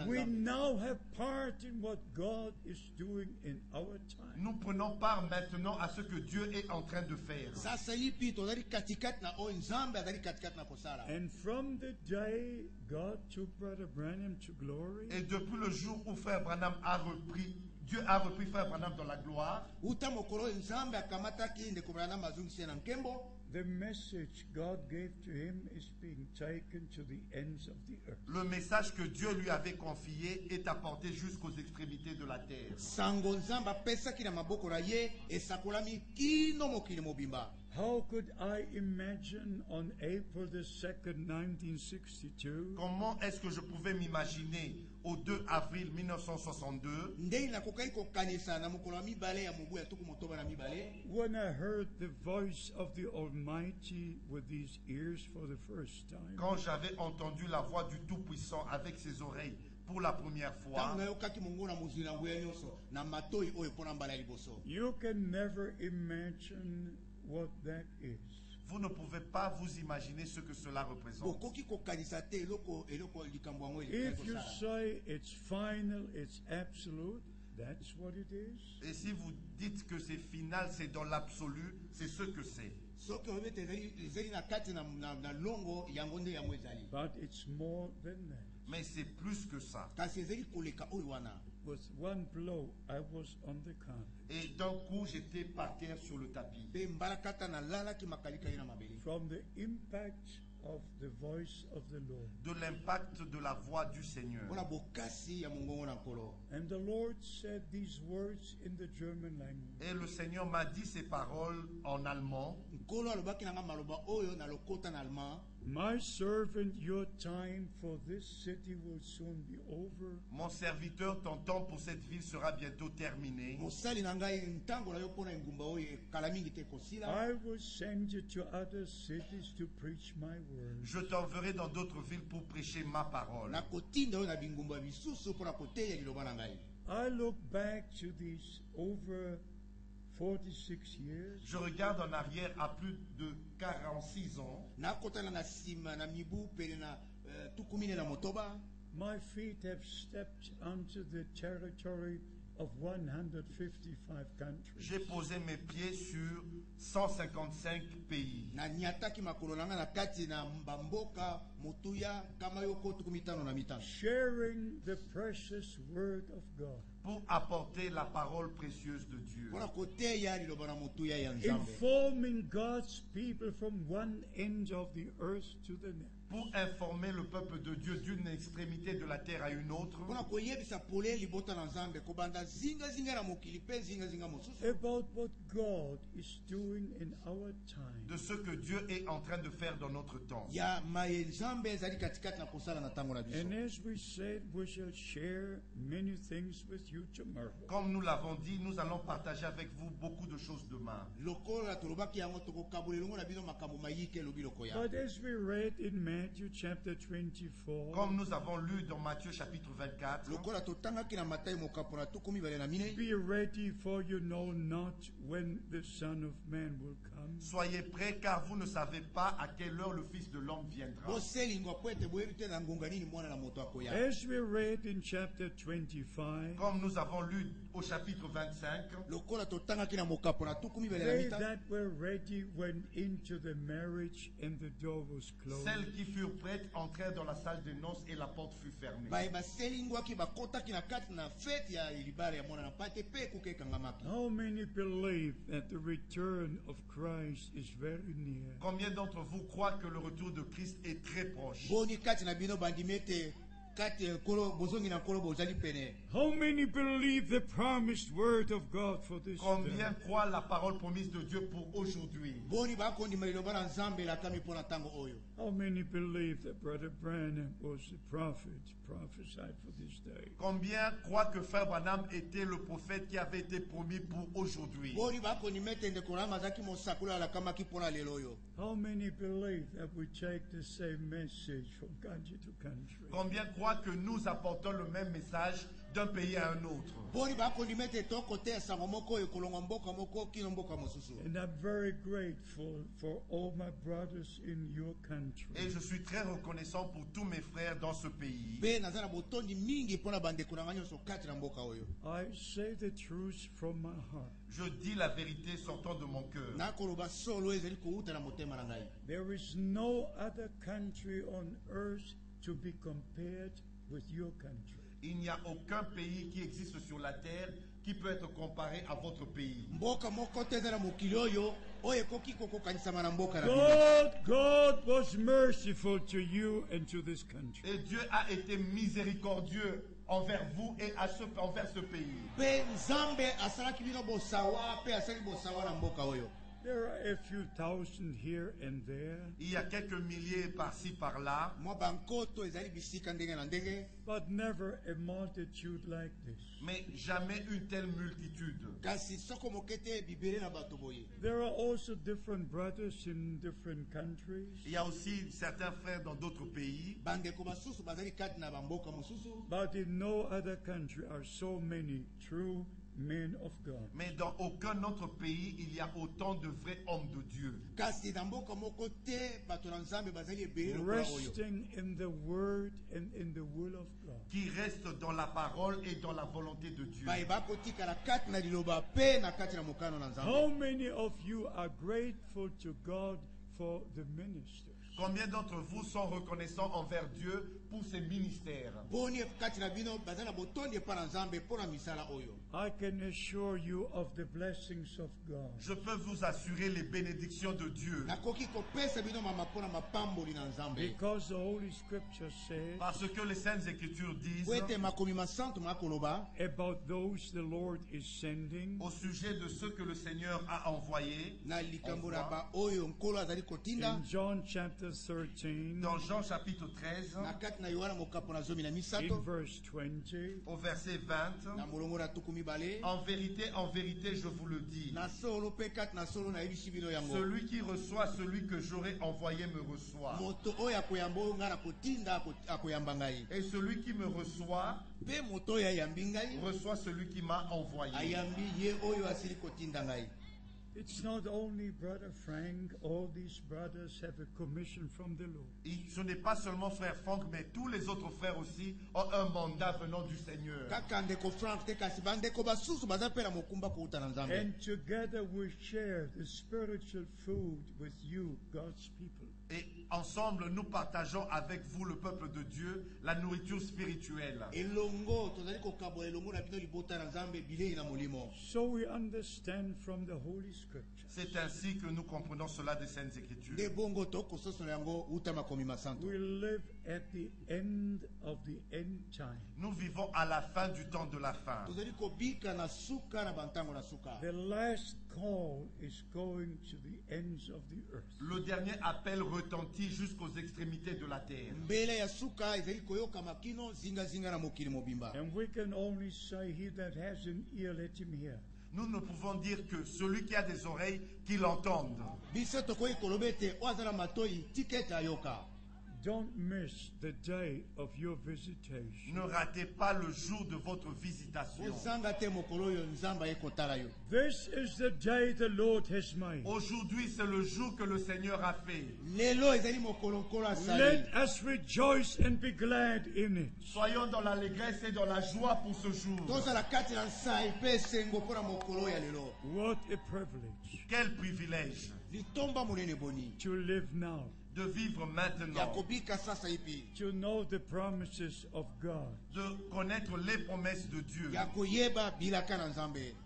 We now have part in what God is doing in our time.
Nous prenons part maintenant à ce que Dieu est en train de faire.
And from the day God took Brother Branham to glory,
Et depuis le jour où Frère Branham a repris, Dieu a repris Frère Branham dans la gloire,
the message God gave to him is being taken to the ends of the earth.
le message que Dieu lui avait confié est apporté jusqu'aux extrémités de la terre.
How could I imagine on April the 2nd, 1962,
Comment est-ce que je pouvais m'imaginer au 2 avril 1962
when I heard the voice of the Almighty with these ears for the first time?
quand j'avais entendu la voix du Tout-Puissant avec ses oreilles pour la première fois?
You can never imagine what that is.
Vous ne pouvez pas vous imaginer ce que cela représente.
If you say it's final, it's absolute, that's what it is.
Et si vous dites que c'est final, c'est dans l'absolu, c'est ce que c'est.
But it's more than that.
Mais c'est plus que ça.
kasi ezali koleka oyo wana.
With one blow, I was on the carpet.
Et d'un coup, j'étais par terre sur le tapis.
Pe mbalakata nalalaki makalikali na mabele.
From the impact of the voice of the Lord.
De l'impact de la voix du Seigneur.
Mpona bokasi ya mongongo na nkolo.
And the Lord said these words in the German language.
Et le Seigneur m'a dit ces paroles en allemand.
Nkolo alobaki nanga maloba oyo na lokota na allemand.
My servant, your time for this city will soon be over.
Mon serviteur, ton temps pour cette ville sera bientôt terminé.
Mosali na ngai ntango na yo mpona engumba oyo kala mingi te kosila.
I will send you to other cities to preach my word.
Je t'enverrai dans d'autres villes pour prêcher ma parole.
Na kotinda oyo na bingumba bisusu mpona koteya liloba na ngai.
I look back to these over 46 years.
Je regarde en arrière à plus de 46 ans.
Nakotana na sima na mibu pele na tukumine na motoba.
My feet have stepped onto the territory of 155 countries.
J'ai posé mes pieds sur 155 pays.
Na nyataki makolo nanga na kati na mbamboka motuya kama yoko tukumitano na mitano.
Sharing the precious word of God.
Pour apporter la parole précieuse de Dieu.
Mpona koteya liloba na motuya ya Nzambe.
Informing God's people from one end of the earth to the next.
Pour informer le peuple de Dieu d'une extrémité de la terre à une autre.
Mpona koyebisa pole libota na Nzambe kobanda zinga zinga na mokili pe zinga zinga mosusu.
About what God is doing in our time.
De ce que Dieu est en train de faire dans notre temps.
Ya maye Nzambe ezali katikati na kosala na tango na biso.
And as we said, we shall share many things with you tomorrow.
Comme nous l'avons dit, nous allons partager avec vous beaucoup de choses demain.
Lokola tolobaki yango tokokabulelongo na bino makambo mayike elobi lokoya.
But as we read in Matthew chapter 24,
Comme nous avons lu dans Matthieu chapitre 24,
Lokola totangaki na Matayi mokapo na tuku mibale na mine.
be ready, for you know not when the Son of Man will come.
soyez prêts car vous ne savez pas à quelle heure le Fils de l'homme viendra.
Boselingwa po ete boyebi te na ngonga nini mwana na moto akoya.
As we read in chapter 25,
Comme nous avons lu au chapitre 25,
Lokola totangaki na mokapo na tuku mibale na
they
mitano.
that were ready went into the marriage and the door was closed.
celles qui furent prêtes entrèrent dans la salle de noces et la porte fut fermée.
Baye baselingwaki bakotaki na kati na fete ya libala ya mwana na pate pe kuke ekangamaki.
How many believe that the return of Christ is very near?
Combien d'entre vous croient que le retour de Christ est très proche?
Boni kati na bino bandimete kati kolo bozongi na kolo bozali pene.
How many believe the promised word of God for this
Combien
day?
croient la parole promise de Dieu pour aujourd'hui?
Boni bakondima liloba na Nzambe lakami mpona tango oyo.
How many believe that Brother Branham was the prophet prophesied for this day?
Combien croient que Frère Branham était le prophète qui avait été promis pour aujourd'hui?
Boni bakondima ete ndeko na mazaki mosakula lakamaki mpona lelo oyo.
How many believe that we take the same message from country to country?
Combien croient que nous apportons le même message d'un pays à un autre?
Boni bakondima ete tokoteya sango moko oyo kolonga mboka moko kino mboka mosusu.
And I'm very grateful for all my brothers in your country.
Et je suis très reconnaissant pour tous mes frères dans ce pays.
Pe naza na botondi mingi mpona bandeko na nga nyonso kati na mboka oyo.
I say the truth from my heart.
Je dis la vérité sortant de mon cœur.
Nakoloba solo ezali kouta na motema na ngai.
There is no other country on earth to be compared with your country.
Il n'y a aucun pays qui existe sur la terre qui peut être comparé à votre pays.
Mboka moko te eza na mokili oyo oyo ekoki kokokanisama na mboka na bino.
God was merciful to you and to this country.
Et Dieu a été miséricordieux envers vous et envers ce pays.
Pe Nzambe asalaki bino bosawa pe asali bosawa na mboka oyo.
There are a few thousand here and there,
Il y a quelques milliers par-ci par-là,
Mwa bankoto ezali bisika ndenge na ndenge.
but never a multitude like this.
mais jamais une telle multitude.
Kasi soko moke te bibele na bato boye.
There are also different brothers in different countries,
Il y a aussi certains frères dans d'autres pays,
Bandeko basusu bazali kati na bamboka mosusu.
but in no other country are so many true men of God.
mais dans aucun autre pays, il y a autant de vrais hommes de Dieu.
Kasi na mboka moko te bato na Nzambe bazali ebele lokola oyo.
Resting in the word and in the will of God.
Qui restent dans la parole et dans la volonté de Dieu.
Baye bakotikala kati na liloba pe na kati na mokano na Nzambe.
How many of you are grateful to God for the ministers?
Combien d'entre vous sont reconnaissants envers Dieu pour ses ministères?
I can assure you of the blessings of God.
Je peux vous assurer les bénédictions de Dieu.
Because the Holy Scripture says
Parce que les Saintes Écritures disent
about those the Lord is sending,
au sujet de ceux que le Seigneur a envoyés.
in John chapter 13,
Dans Jean chapitre 13,
in verse 20,
au verset 20, en vérité, je vous le dis, celui qui reçoit celui que j'aurai envoyé me reçoit. Et celui qui me reçoit celui qui m'a envoyé.
it's not only Brother Frank, all these brothers have a commission from the Lord.
Et ce n'est pas seulement frère Franck, mais tous les autres frères aussi ont un mandat venant du Seigneur.
And together we share the spiritual food with you, God's people.
Et ensemble, nous partageons avec vous, le peuple de Dieu, la nourriture spirituelle.
So we understand from the Holy Scripture.
C'est ainsi que nous comprenons cela des Saintes Écritures.
We live at the end of the end time.
Nous vivons à la fin du temps de la fin.
The last call is going to the ends of the earth.
Le dernier appel retentit jusqu'aux extrémités de la terre.
And we can only say, he that has an ear, let him hear.
Nous ne pouvons dire que celui qui a des oreilles, qu'il entende.
Don't miss the day of your visitation.
Ne ratez pas le jour de votre visitation.
This is the day the Lord has made.
Aujourd'hui, c'est le jour que le Seigneur a fait.
Let us rejoice and be glad in it.
Soyons dans l'allégresse et dans la joie pour ce jour.
What a privilege
Quel privilège
to live now,
de vivre maintenant,
to know the promises of God,
de connaître les promesses de Dieu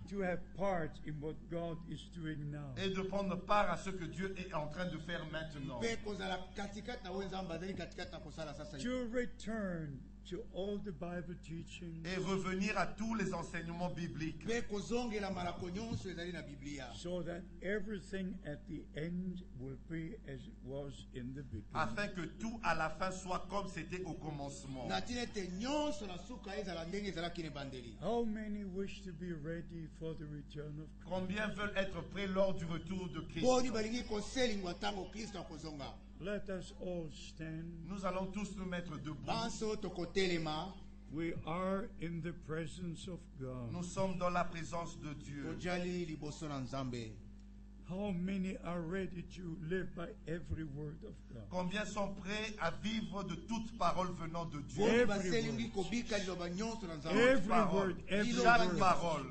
to have part in what God is doing now.
et de prendre part à ce que Dieu est en train de faire maintenant.
To return to all the Bible teaching,
Et revenir à tous les enseignements bibliques
so that everything at the end will be as it was in the beginning.
afin que tout à la fin soit comme c'était au commencement.
How many wish to be ready for the return of Christ?
Combien veulent être prêts lors du retour de Christ?
Let us all stand.
Nous allons tous nous mettre debout.
We are in the presence of God.
Nous sommes dans la présence de Dieu.
How many are ready to live by every word of God?
Combien sont prêts à vivre de toute parole venant de Dieu?
Every word, every
Chaque
word.
parole.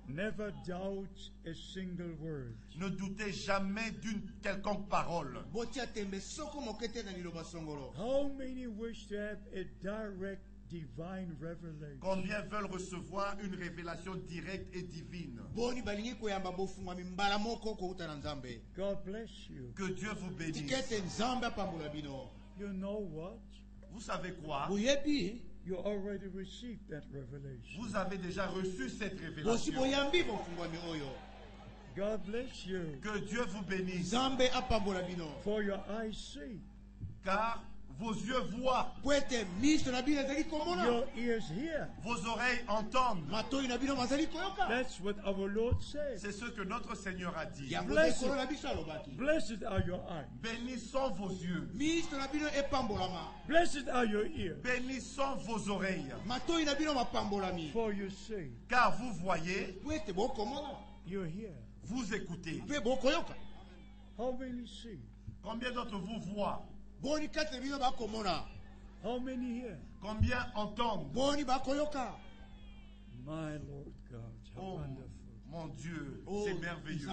Never doubt a single word.
Ne doutez jamais d'une quelconque parole.
How many wish to have a direct divine revelation?
Combien veulent recevoir une révélation directe et divine?
God bless you.
Que Dieu vous bénisse.
You know what?
Vous savez quoi?
You already received that revelation.
Vous avez déjà reçu cette révélation.
God bless you.
Que Dieu vous bénisse.
For your eyes see,
Car vos yeux voient,
your ears hear.
vos oreilles entendent.
That's what our Lord said.
C'est ce que notre Seigneur a dit.
Blessed are your eyes.
Bénis sont vos yeux.
Blessed are your ears.
Bénis sont vos oreilles.
For you see,
Car vous voyez,
you hear.
vous écoutez.
How many see?
Combien d'entre vous voient?
How many hear?
Combien entendent?
My Lord God, how
Oh,
wonderful.
mon Dieu, c'est merveilleux.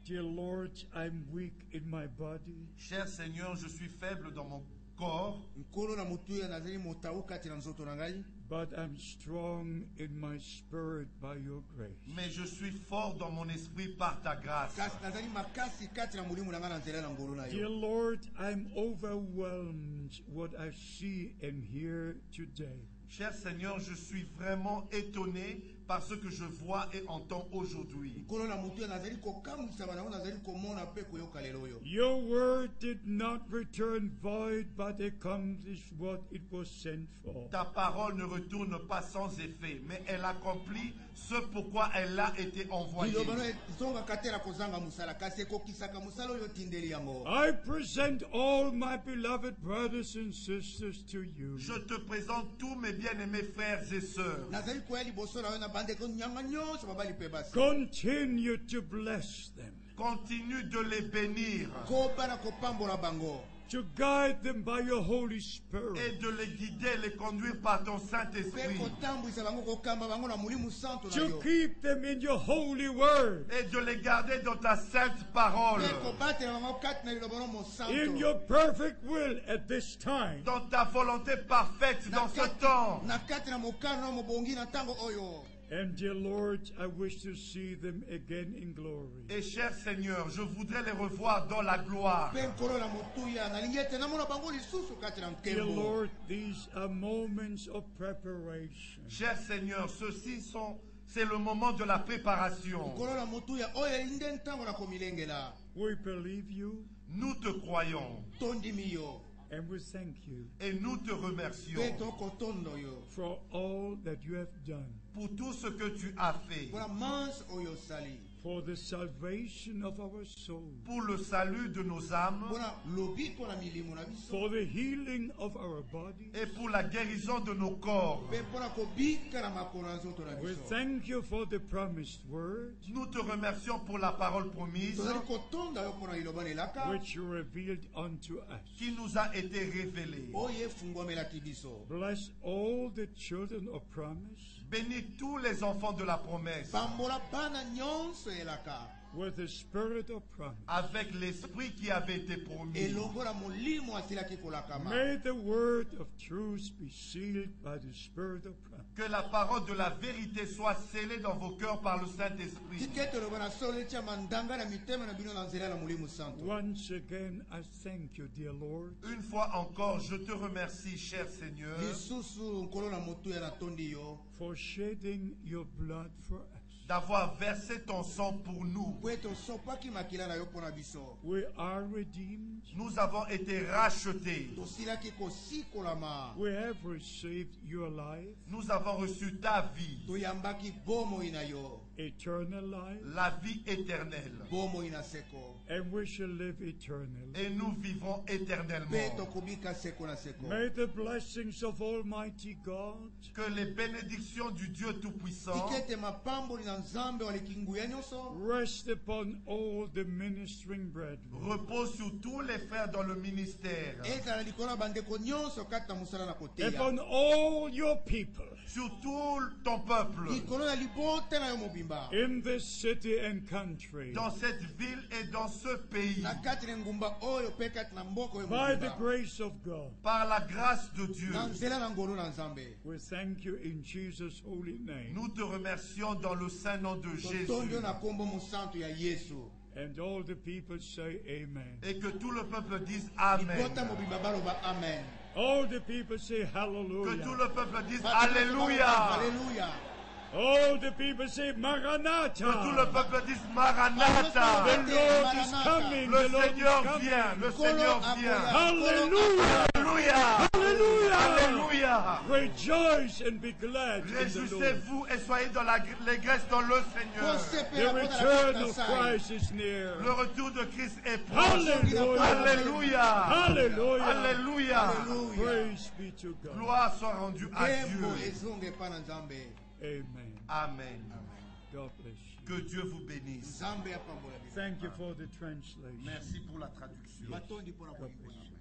Dear Lord, I'm weak in my body,
Cher Seigneur, je suis faible dans mon corps,
nkolo na motuya nazali motau kati na nzoto na ngai,
but I'm strong in my spirit by your grace.
mais je suis fort dans mon esprit par ta grâce.
kasi nazali makasi kati na molimo na ngai na nzela na ngolo na
Dear
yo.
Lord, I'm overwhelmed what I see and hear today.
Cher Seigneur, je suis vraiment étonné par ce que je vois et entends aujourd'hui.
nkolo na motuya nazali kokamwisa banango nazali komona mpe koyoka lelo oyo.
Your word did not return void, but accomplished what it was sent for.
Ta parole ne retourne pas sans effet, mais elle accomplit ce pourquoi elle a été envoyée.
liloba no ezongaka te na kozanga mosala kasi ekokisaka mosala oyo otindeli yango.
I present all my beloved brothers and sisters to you.
Je te présente tous mes bien-aimés frères et sœurs.
nazali koya liboso na yo na bandeko nyanga nyonso babali mpe basi.
Continue to bless them,
Continue de les bénir
koba na kopambola bango,
to guide them by your Holy Spirit,
et de les guider, les conduire par ton
mpe
Saint-Esprit,
kotambwisa bango kokamba bango na molimo santo na
to
yo,
keep them in your holy word,
et de les garder dans ta sainte parole,
mpe kobatela bango kati na liloba no
in
mosanto,
your perfect will at this time.
dans ta volonté parfaite dans ce temps.
na kati na mokano na mobongi na ntango oyo.
And dear Lord, I wish to see them again in glory.
Et cher Seigneur, je voudrais les revoir dans la gloire.
mpe nkolo na motuya nalingi ete namona bango lisusu kati na
Dear
nkembo.
Lord, these are moments of preparation.
Cher Seigneur, c'est le moment de la préparation.
nkolo na motuya oyo elinde ntango na komilengela.
We believe you
Nous te croyons
tondimi yo
and we thank you
et nous te remercions
mpe tokotondo yo
for all that you have done,
pour tout ce que tu as fait,
mpona manse oyo osali,
for the salvation of our souls,
pour le salut de nos âmes
mpona lobiko na milimo na biso,
for the healing of our bodies.
et pour la guérison de nos corps.
mpe mpona kobika na makolo na nzoto na
We
biso.
thank you for the promised word
Nous te remercions pour la parole promise
tozali kotonda yo mpona liloba na elaka
which you revealed unto us.
qui nous a été révélée.
oyo efungwamelaki biso.
Bless all the children of promise
Bénis tous les enfants de la promesse
pambola bana nyonso elaka
with the spirit of promise.
avec l'esprit qui avait été promis.
elongo na molimo asilaki kolakama.
May the word of truth be sealed by the spirit of promise.
Que la parole de la vérité soit scellée dans vos cœurs par le Saint-Esprit.
tika loba na solo etia mandanga na mitema na bino na nzela na molimo santo.
Once again, I thank you, dear Lord,
Une fois encore, je te remercie, cher Seigneur,
lisusu nkolo na motuya natondi yo
for shedding your blood for us.
d'avoir versé ton sang pour nous.
po ete osopaki makila na yo mpo na biso.
We are redeemed.
Nous avons été rachetés.
tosilaki kosikolama,
We have received your life,
Nous avons reçu ta vie,
toyambaki bomoi na yo,
eternal life,
la vie éternelle.
bomoi na seko,
and we shall live eternally.
Et nous vivrons
mpe
éternellement.
tokobika seko na seko.
May the blessings of Almighty God
Que les bénédictions du Dieu Tout-Puissant
tika ete mapamboli na nzambe wa likinguya nyonso
rest upon all the ministering brethren,
reposent sur tous les frères dans le ministère,
ezala likolo na bandeko nyonso kati na mosala na koteya,
upon all your people
sur tout ton peuple,
likolo na libota na yo mobimba,
in this city and country.
dans cette ville et dans ce pays,
na kati na ngumba oyo mpe kati na mboka oyo
By the
mobimba,
grace of God,
par la grâce de Dieu.
na nzela na ngolo na nzambe.
we thank you in Jesus' holy name.
Nous te remercions dans le saint nom de Jésus.
totondi yo na kombo mosantu ya yesu.
And all the people say amen.
Et que tout le peuple dise Amen.
libota mobimba baloba amen.
All the people say
Que tout
hallelujah.
le peuple dise
Bato nyonso
Alléluia.
baloba Alléluia.
All the people say
Que tout le
Maranatha.
peuple dise Maranatha.
The Lord is coming.
Le
The Lord is
Seigneur
coming.
vient. Le
Kolo
Seigneur
akoya,
vient.
Hallelujah.
Alléluia.
Hallelujah.
Alléluia.
Rejoice and be glad in the Lord.
Réjouissez-vous et soyez dans l'allégresse dans le Seigneur.
The return of Christ is near.
Le retour de Christ est proche.
Hallelujah.
Alléluia.
Hallelujah.
Alléluia.
Alléluia.
Praise be to God.
Gloire soit rendue à
Yembo
Dieu.
ezonge pa na nzambe.
Amen.
Amen.
God bless you.
Que Dieu vous bénisse.
Nzambe apambola biso.
Thank you for the translation.
Merci pour la traduction.
matondi mpona
God
koyimba.
bless you.